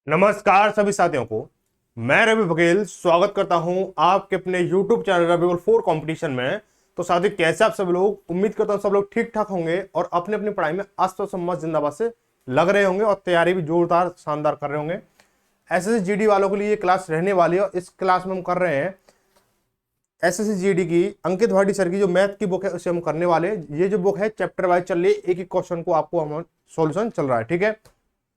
नमस्कार सभी साथियों को। मैं रवि बघेल स्वागत करता हूं आपके अपने YouTube चैनल रविगोल 4 कंपटीशन में। तो साथी कैसे आप सब लोग, उम्मीद करता हूं सब लोग ठीक ठाक होंगे और अपनी अपनी पढ़ाई में अस्त सम्मत जिंदाबाद से लग रहे होंगे और तैयारी भी जोरदार शानदार कर रहे होंगे। एसएससी जीडी वालों के लिए ये क्लास रहने वाली है और इस क्लास में हम कर रहे हैं एसएससी जीडी की अंकित भाटी सर की जो मैथ की बुक है उसे हम करने वाले हैं। ये जो बुक है चैप्टर वाइज चल रही है, एक एक क्वेश्चन को आपको हम सॉल्यूशन चल रहा है, ठीक है।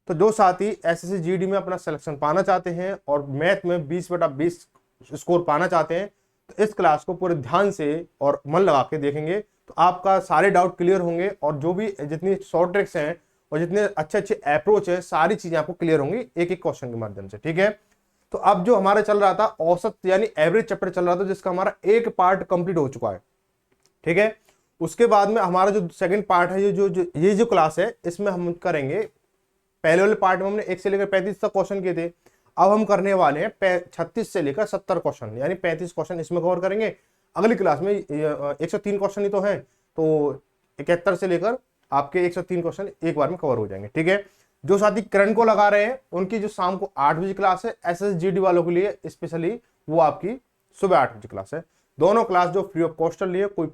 तो जो साथी एसएससी जीडी में अपना सिलेक्शन पाना चाहते हैं और मैथ में 20/20 स्कोर पाना चाहते हैं तो इस क्लास को पूरे ध्यान से और मन लगा के देखेंगे तो आपका सारे डाउट क्लियर होंगे और जो भी जितनी शॉर्ट ट्रिक्स हैं और जितने अच्छे अच्छे अप्रोच है सारी चीजें आपको क्लियर होंगी एक एक क्वेश्चन के माध्यम से, ठीक है। तो अब जो हमारा चल रहा था औसत यानी एवरेज चैप्टर चल रहा था जिसका हमारा एक पार्ट कंप्लीट हो चुका है, ठीक है। उसके बाद में हमारा जो सेकंड पार्ट है ये जो क्लास है इसमें हम करेंगे, पहले वाले पार्ट में हमने 1 से लेकर 35 तक क्वेश्चन किए थे। अब हम करने वाले हैं 36 से लेकर 70 क्वेश्चन यानी 35 क्वेश्चन इसमें कवर करेंगे। अगली क्लास में 103 क्वेश्चन ही तो हैं, तो 71 से लेकर आपके 103 क्वेश्चन एक बार में कवर हो जाएंगे, ठीक है। जो साथी करंट को लगा रहे हैं उनकी जो शाम को 8 बजे क्लास है एसएसजीडी वालों के लिए स्पेशली वो आपकी सुबह 8 बजे क्लास है। दोनों क्लास जो फ्री ऑफ कॉस्ट चल रही है, कोई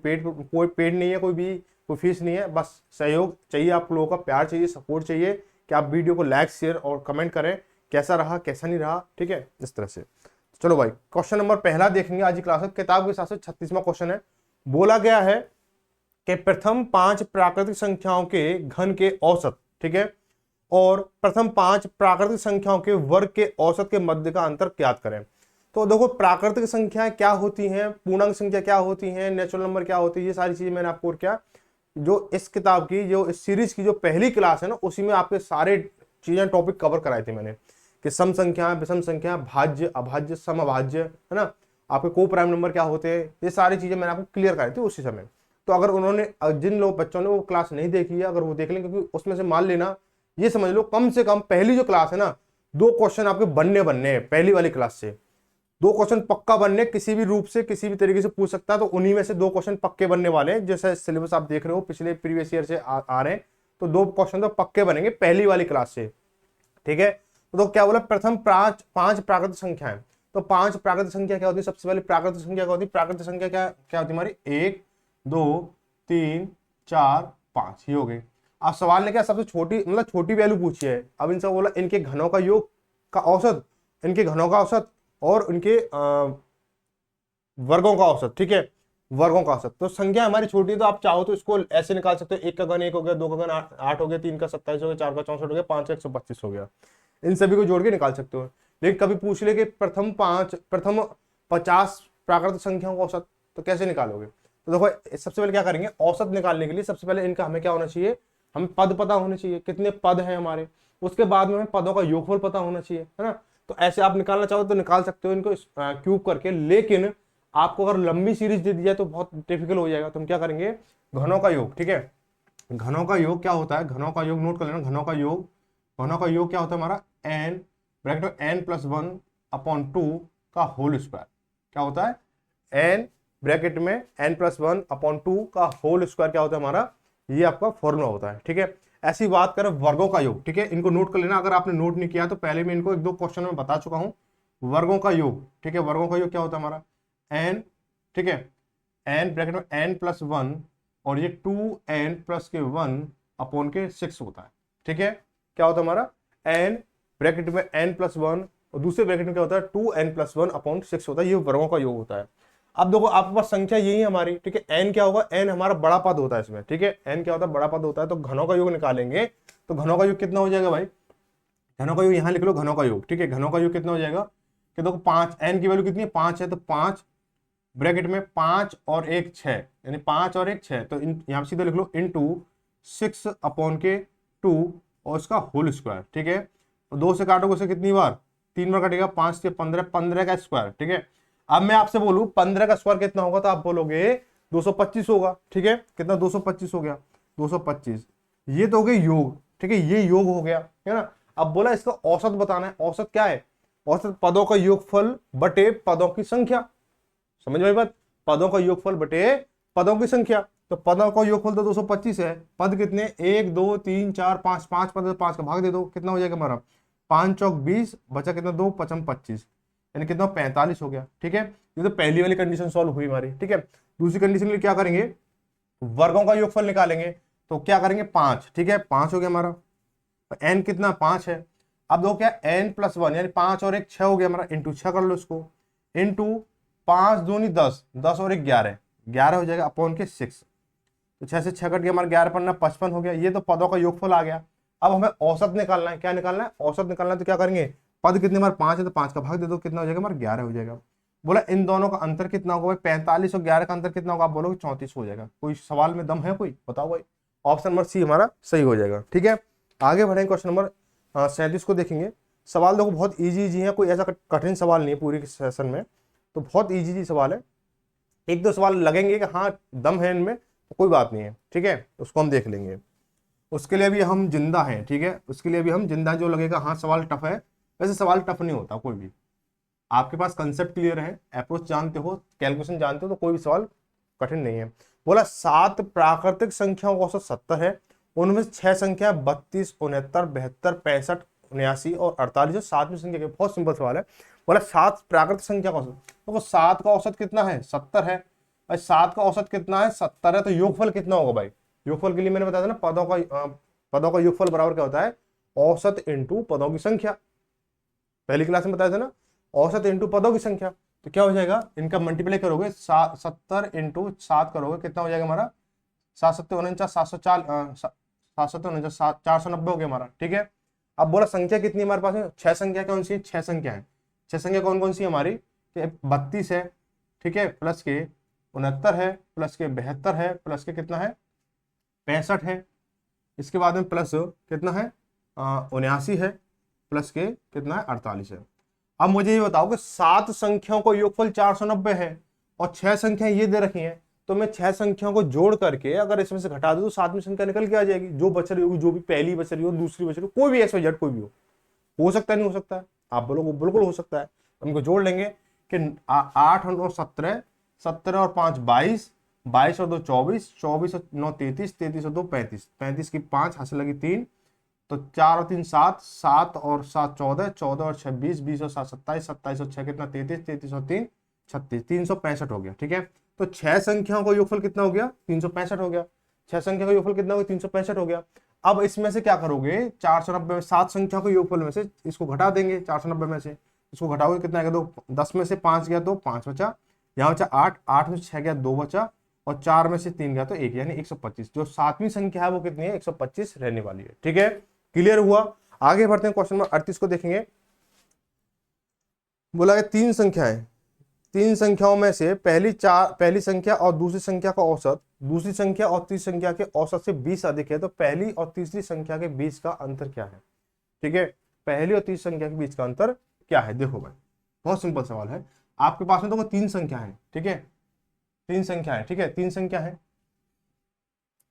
पेड नहीं है, कोई फीस नहीं है, बस सहयोग चाहिए, आप लोगों का प्यार चाहिए, सपोर्ट चाहिए कि आप वीडियो को लाइक शेयर और कमेंट करें कैसा रहा कैसा नहीं रहा, ठीक है, इस तरह से। चलो भाई क्वेश्चन नंबर पहला देखेंगे आज की क्लास में। किताब के हिसाब से 36वां क्वेश्चन है। बोला गया है कि प्रथम 5 प्राकृतिक संख्याओं के घन के औसत, ठीक है, और प्रथम 5 प्राकृतिक संख्याओं के वर्ग के औसत के मध्य का अंतर ज्ञात करें। तो देखो प्राकृतिक संख्याएं क्या होती हैं, पूर्णांक संख्या क्या होती हैं, नेचुरल नंबर क्या होती है, ये सारी चीजें मैंने आपको क्या जो इस किताब की जो इस सीरीज की जो पहली क्लास है ना उसी में आपके सारे चीजें टॉपिक कवर कराए थे मैंने कि सम संख्या, विषम संख्या, भाज्य, अभाज्य, समअभाज्य, है ना, आपके को प्राइम नंबर क्या होते हैं, ये सारी चीजें मैंने आपको क्लियर कराई थी उसी समय। तो अगर उन्होंने जिन लोग बच्चों ने वो क्लास नहीं देखी है अगर वो देख लें, क्योंकि उसमें से मान लेना ये समझ लो कम से कम पहली जो क्लास है ना 2 क्वेश्चन आपके बनने हैं पहली वाली क्लास से। 2 क्वेश्चन पक्का बनने, किसी भी रूप से किसी भी तरीके से पूछ सकता है, तो उन्हीं में से 2 क्वेश्चन पक्के बनने वाले हैं। जैसे सिलेबस आप देख रहे हो पिछले प्रीवियस ईयर से आ रहे हैं, तो 2 क्वेश्चन तो पक्के बनेंगे पहली वाली क्लास से, ठीक है। तो क्या बोला, प्रथम 5 प्राकृतिक संख्याएं। तो 5 प्राकृतिक संख्या क्या होती है, सबसे पहले प्राकृतिक संख्या क्या होती है, प्राकृतिक संख्या क्या क्या होती है हमारी 1 2 3 4 5 ये हो गई। अब सवाल ने क्या सबसे छोटी मतलब छोटी वैल्यू पूछी है। अब इनसे बोला इनके घनों का योग का औसत, इनके घनों का औसत और उनके वर्गों का औसत, ठीक है, वर्गों का औसत। तो संख्या हमारी छोटी है तो आप चाहो तो इसको ऐसे निकाल सकते हो, 1 का घन 1 हो गया, 2 का घन 8 हो गया, 3 का 27 हो गया, 4 का 64 हो गया, 5 का 125 हो गया, इन सभी को जोड़ के निकाल सकते हो। लेकिन कभी पूछ ले कि प्रथम 50 प्राकृतिक संख्याओं का औसत, तो कैसे निकालोगे। तो देखो सबसे पहले क्या करेंगे, औसत निकालने के लिए सबसे पहले इनका हमें क्या होना चाहिए, हमें पद पता होने चाहिए, कितने पद हैं हमारे। उसके बाद में हमें पदों का योगफल पता होना चाहिए, है ना। तो ऐसे आप निकालना चाहो तो निकाल सकते हो इनको क्यूब करके। लेकिन आपको अगर लंबी सीरीज दे दी जाए तो बहुत डिफिकल्ट हो जाएगा। तो हम क्या करेंगे, घनों का योग, ठीक है। घनों का योग क्या होता है, घनों का योग नोट कर लेना। घनों का योग क्या होता है हमारा n ब्रैकेट n+1/2 का होल स्क्वायर। क्या होता है, n ब्रैकेट में n+1/2 का होल स्क्वायर क्या होता है हमारा, ये आपका फॉर्मूला होता है, ठीक है। ऐसी बात करें वर्गों का योग, ठीक है, इनको नोट कर लेना। अगर आपने नोट नहीं किया तो पहले मैं इनको 1-2 क्वेश्चन में बता चुका हूं। वर्गों का योग, ठीक है, वर्गों का योग क्या होता है हमारा n, ठीक है, n ब्रैकेट में n+1 और ये 2n+1/6 होता है, ठीक है। क्या होता है हमारा n ब्रैकेट में n+1 और दूसरे ब्रैकेट में क्या होता है 2n+1/6 होता है, ये वर्गों का योग होता है। अब देखो आपके पास संख्या यही है हमारी, ठीक है, n क्या होगा, n हमारा बड़ा पद होता है इसमें, ठीक है, n क्या होता है बड़ा पद होता है। तो घनों का योग निकालेंगे तो घनों का योग कितना हो जाएगा भाई, घनों का योग यहां लिख लो, घनों का योग, ठीक है, घनों का योग कितना हो जाएगा कि देखो 5, n की वैल्यू कितनी है 5 है, तो 5 ब्रैकेट में 5 और 1 6 यानी 5 और 1 6, तो यहां सीधे लिख लो इनटू 6/2 और इसका होल स्क्वायर, ठीक है। और 2 से काटोगे उसे कितनी बार 3 बार कटेगा, 5 से 15, 15 का स्क्वायर, ठीक है। अब मैं आपसे बोलूं 15 का स्क्वायर कितना होगा तो आप बोलोगे 225 होगा, ठीक है, कितना 225 हो गया 225। ये तो हो गए योग, ठीक है, ये योग हो गया, है ना। अब बोला इसका औसत बताना है। औसत क्या है, औसत पदों का योगफल बटे पदों की संख्या। समझ में बात, पदों का योगफल बटे पदों की संख्या। तो पदों का योगफल तो 225 है, पद कितने 1 2 3 4 5, 5 पद 5 का भाग दे दो, कितना हो जाएगा हमारा 5 चौक 20, बचा कितना 2 पचम 25, यानी कितना 45 हो गया। ठीक है, ये तो पहली वाली कंडीशन सॉल्व हुई हमारी। ठीक है, दूसरी कंडीशन के लिए क्या करेंगे, वर्गों का योगफल निकालेंगे। तो क्या करेंगे 5, ठीक है 5 हो गया हमारा, एन कितना 5 है। अब देखो क्या n+1 यानी 5 और 1 6 हो गया हमारा, इंटू 6 कर लो इसको, इंटू 5 दूनी 10, 10 और 1 11, 11 हो जाएगा अपॉन के 6। तो 6 से 6 कट गया हमारा, 11 पन्ना 55 हो गया। ये तो पदों का योगफल आ गया। अब हमें औसत निकालना है। क्या निकालना है, औसत निकालना है। तो क्या करेंगे, पद कितने हमारे 5 है तो 5 का भाग दे दो, कितना हो जाएगा हमारा 11 हो जाएगा। बोला इन दोनों का अंतर कितना होगा भाई, 45 और 11 का अंतर कितना होगा, आप बोलोगे 34 हो जाएगा। कोई सवाल में दम है कोई, बताओ भाई। ऑप्शन नंबर सी हमारा सही हो जाएगा। ठीक है, आगे बढ़ेंगे, क्वेश्चन नंबर 37 को देखेंगे। सवाल देखो बहुत इजी इजी है, कोई ऐसा कठिन सवाल नहीं है पूरी सेशन में, तो बहुत इजी इजी सवाल है। एक दो सवाल लगेंगे कि हाँ दम है इनमें, तो कोई बात नहीं है। ठीक है, उसको हम देख लेंगे। उसके लिए भी हम जिंदा हैं। ठीक है, उसके लिए भी हम जिंदा, जो लगेगा हाँ सवाल टफ है, वैसे सवाल टफ नहीं होता कोई भी। आपके पास कंसेप्ट क्लियर है, अप्रोच जानते हो, कैलकुलेशन जानते हो, तो कोई भी सवाल कठिन नहीं है। बोला 7 प्राकृतिक संख्याओं का औसत 70 है, उनमें से 6 संख्या 32, 69, 72, 65, 79 और 48 है। 7वीं संख्या के, बहुत सिंपल सवाल है। बोला 7 प्राकृतिक संख्या का औसत, तो 7 का औसत कितना है 70 है भाई। 7 का औसत कितना है 70 है, तो योगफल कितना होगा भाई। योगफल के लिए मैंने बताया था ना, पदों का योगफल बराबर क्या होता है, औसत इंटू पदों की संख्या। पहली क्लास में बताया था ना, औसत इंटू पदों की संख्या। तो क्या हो जाएगा, इनका मल्टीप्लाई करोगे, 70 इंटू 7 करोगे, कितना हो जाएगा हमारा 7 7 49, 740, 7 7 49, 490 हो गया हमारा। ठीक है, अब बोला संख्या कितनी हमारे पास है, 6 संख्या कौन सी है, 6 संख्या है। 6 संख्या कौन कौन सी है हमारी, 32 है, ठीक है, प्लस के 69 है, प्लस के 72 है, प्लस के कितना है 65 है, इसके बाद में प्लस कितना है 79 है, प्लस के कितना है 48 है। अब मुझे ये बताओ कि 7 संख्याओं को योगफल 490 है और 6 संख्याएं ये दे रखी हैं, तो मैं 6 संख्याओं को जोड़ करके अगर इसमें से घटा दूं तो 7वीं संख्या निकल के आ जाएगी, जो बच रही होगी, जो भी पहली बच रही हो, दूसरी बच रही हो, कोई भी एक्स वाई जेड कोई भी हो सकता है नहीं हो सकता है, आप बोलोगे बिल्कुल हो सकता है। हमको जोड़ लेंगे कि 8 और 17, 17 और 5 22, 22 और 2 24, 24 और 9 33, 33 और 2 35, 35 की 5 हासिल लगी 3, तो 4 और 3 7, 7 और 7 14, 14 और 6 20, 20 और 7 27, 27 और 6 कितना 33, 33 और 3 36, 365 हो गया। ठीक है, तो 6 संख्याओं का योगफल कितना हो गया 365 हो गया। 6 संख्या का योगफल कितना हो गया 365 हो गया। अब इसमें से क्या करोगे 490 में 7 संख्या के योगफल में से इसको घटा देंगे, 490 में से इसको घटाओगे कितना आएगा, दो 10 में से 5 गया तो 5 बचा, यहाँ बचा 8, 8 में से 6 गया 2 बचा, और 4 में से 3 गया तो 1, यानी 125। जो 7वीं संख्या है वो कितनी है 125 रहने वाली है। ठीक है, क्लियर हुआ। आगे बढ़ते हैं, क्वेश्चन नंबर 38 को देखेंगे। बोला है 3 संख्याएं, 3 संख्याओं में से पहली संख्या और दूसरी संख्या का औसत दूसरी संख्या और तीसरी संख्या के औसत से 20 अधिक है, तो पहली और तीसरी संख्या के बीच का अंतर क्या है। ठीक है, पहली और तीसरी संख्या के बीच का अंतर क्या है। देखो भाई बहुत सिंपल सवाल है, आपके पास में तो 3 संख्या है। ठीक है, 3 संख्या है। ठीक है, 3 संख्या है,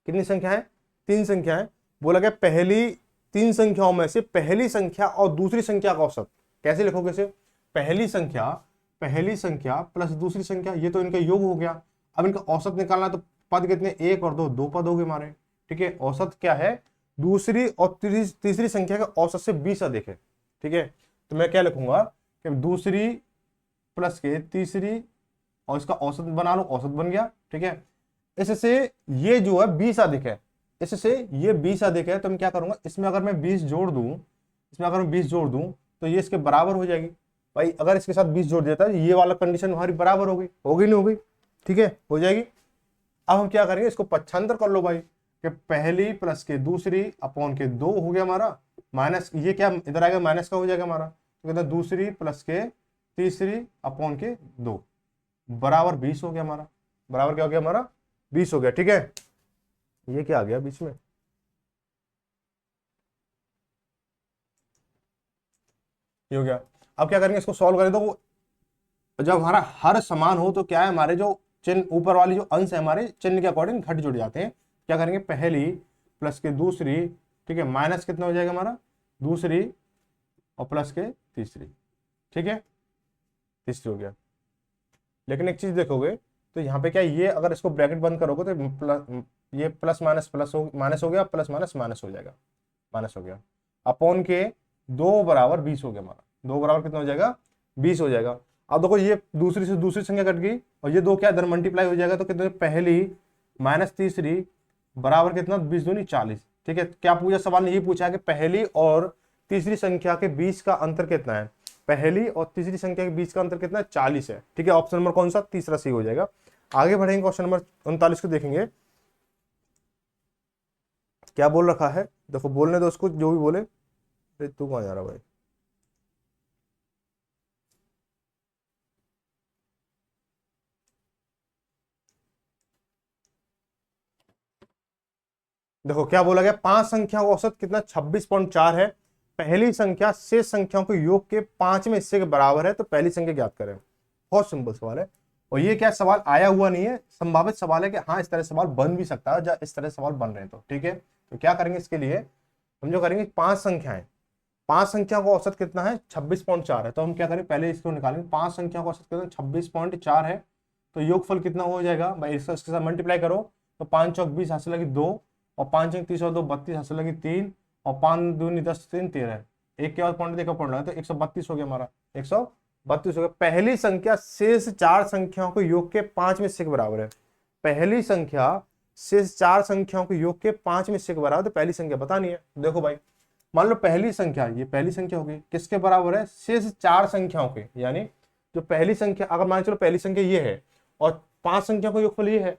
कितनी संख्या है 3 संख्या है। बोला गया पहली 3 संख्याओं में से पहली संख्या और दूसरी संख्या का औसत, कैसे लिखोगे इसे, पहली संख्या प्लस दूसरी संख्या, ये तो इनका योग हो गया। अब इनका औसत निकालना, तो पद कितने 1 और 2, 2 पद हो गए हमारे। ठीक है, औसत क्या है दूसरी और तीसरी संख्या के औसत से 20 अधिक है। ठीक है, तो मैं क्या लिखूंगा कि दूसरी प्लस के तीसरी और इसका औसत बना लो, औसत बन गया। ठीक है, इससे ये जो है 20 अधिक है, इससे ये 20 अधिक है, तो मैं क्या करूंगा इसमें अगर मैं 20 जोड़ दूं, तो ये इसके बराबर हो जाएगी भाई। अगर इसके साथ 20 जोड़ देता है ये वाला कंडीशन हमारी बराबर होगी नहीं होगी। ठीक है, हो जाएगी। अब हम क्या करेंगे इसको पक्षांतर कर लो भाई, कि पहली प्लस के दूसरी अपॉन के 2 हो गया हमारा, माइनस ये क्या इधर आएगा माइनस का हो जाएगा हमारा, तो कहते हैं दूसरी प्लस के तीसरी अपॉन के 2 बराबर 20 हो गया हमारा। बराबर क्या हो गया हमारा 20 हो गया। ठीक है, ये क्या आ गया बीच में, ये हो गया। अब क्या करेंगे इसको सॉल्व करें, तो जब हमारा हर समान हो तो क्या है हमारे जो चिन्ह ऊपर वाली जो अंश है हमारे चिन्ह के अकॉर्डिंग घट जुड़ जाते हैं। क्या करेंगे पहली प्लस के दूसरी, ठीक है, माइनस कितना हो जाएगा हमारा दूसरी और प्लस के तीसरी। ठीक है, तीसरी हो गया। लेकिन एक चीज देखोगे तो यहाँ पे क्या ये अगर इसको ब्रैकेट बंद करोगे तो ये प्लस माइनस प्लस हो माइनस हो गया, प्लस माइनस माइनस हो जाएगा, माइनस हो गया, अपॉन के 2 बराबर 20 हो गया हमारा। 2 बराबर कितना हो जाएगा? 20 हो जाएगा। अब देखो ये दूसरी से दूसरी संख्या कट गई और ये 2 क्या इधर मल्टीप्लाई हो जाएगा, तो कितने पहली माइनस तीसरी बराबर कितना? 20 दूनी 40। ठीक है, क्या पूछा सवाल ने? ये पूछा है कि पहली और तीसरी संख्या के बीच का अंतर कितना है। पहली और तीसरी संख्या के बीच का अंतर कितना है? 40 है। ठीक है, ऑप्शन नंबर कौन सा? तीसरा सही हो जाएगा। आगे बढ़ेंगे, क्वेश्चन नंबर 39 को देखेंगे क्या बोल रखा है। देखो बोलने दो उसको, जो भी बोले। अरे तू कहाँ जा रहा भाई? देखो क्या बोला गया, 5 संख्याओं का औसत कितना? 26.4 है। पहली संख्या शेष संख्याओं के योग के 5वें हिस्से के बराबर है, तो पहली संख्या ज्ञात करें। बहुत सिंपल सवाल है, और ये क्या सवाल आया हुआ नहीं है, संभावित सवाल है कि हाँ इस तरह सवाल बन भी सकता है, इस तरह सवाल बन रहे हैं। तो ठीक है, तो क्या करेंगे इसके लिए, हम जो करेंगे 5 संख्याएं, 5 संख्या का औसत कितना है? 26.4 है। तो हम क्या करें, पहले इसको निकालेंगे। 5 संख्या का औसत कितना? 26.4 है। तो योगफल कितना हो जाएगा भाई? इसके साथ मल्टीप्लाई करो, तो 5 चौक 20, हासिल लगी 2, और 5 अंक 30 और 2 32, हासिल लगी 3, और 5 दूनी 10 3 13, एक के बाद पॉइंट देखो पॉइंट लगा, तो 132 हो गया हमारा। 132 हो गया। पहली संख्या शेष 4 संख्याओं के योग के 5वें हिस्से के बराबर है। पहली संख्या शेष 4 संख्याओं के योग के 5वें हिस्से के बराबर, तो पहली संख्या बतानी है। देखो भाई, मान लो पहली संख्या, ये पहली संख्या हो गई, किसके बराबर है? शेष 4 संख्याओं के, यानी जो पहली संख्या, अगर मान चलो पहली संख्या ये है और 5 संख्या का योगफल ये है,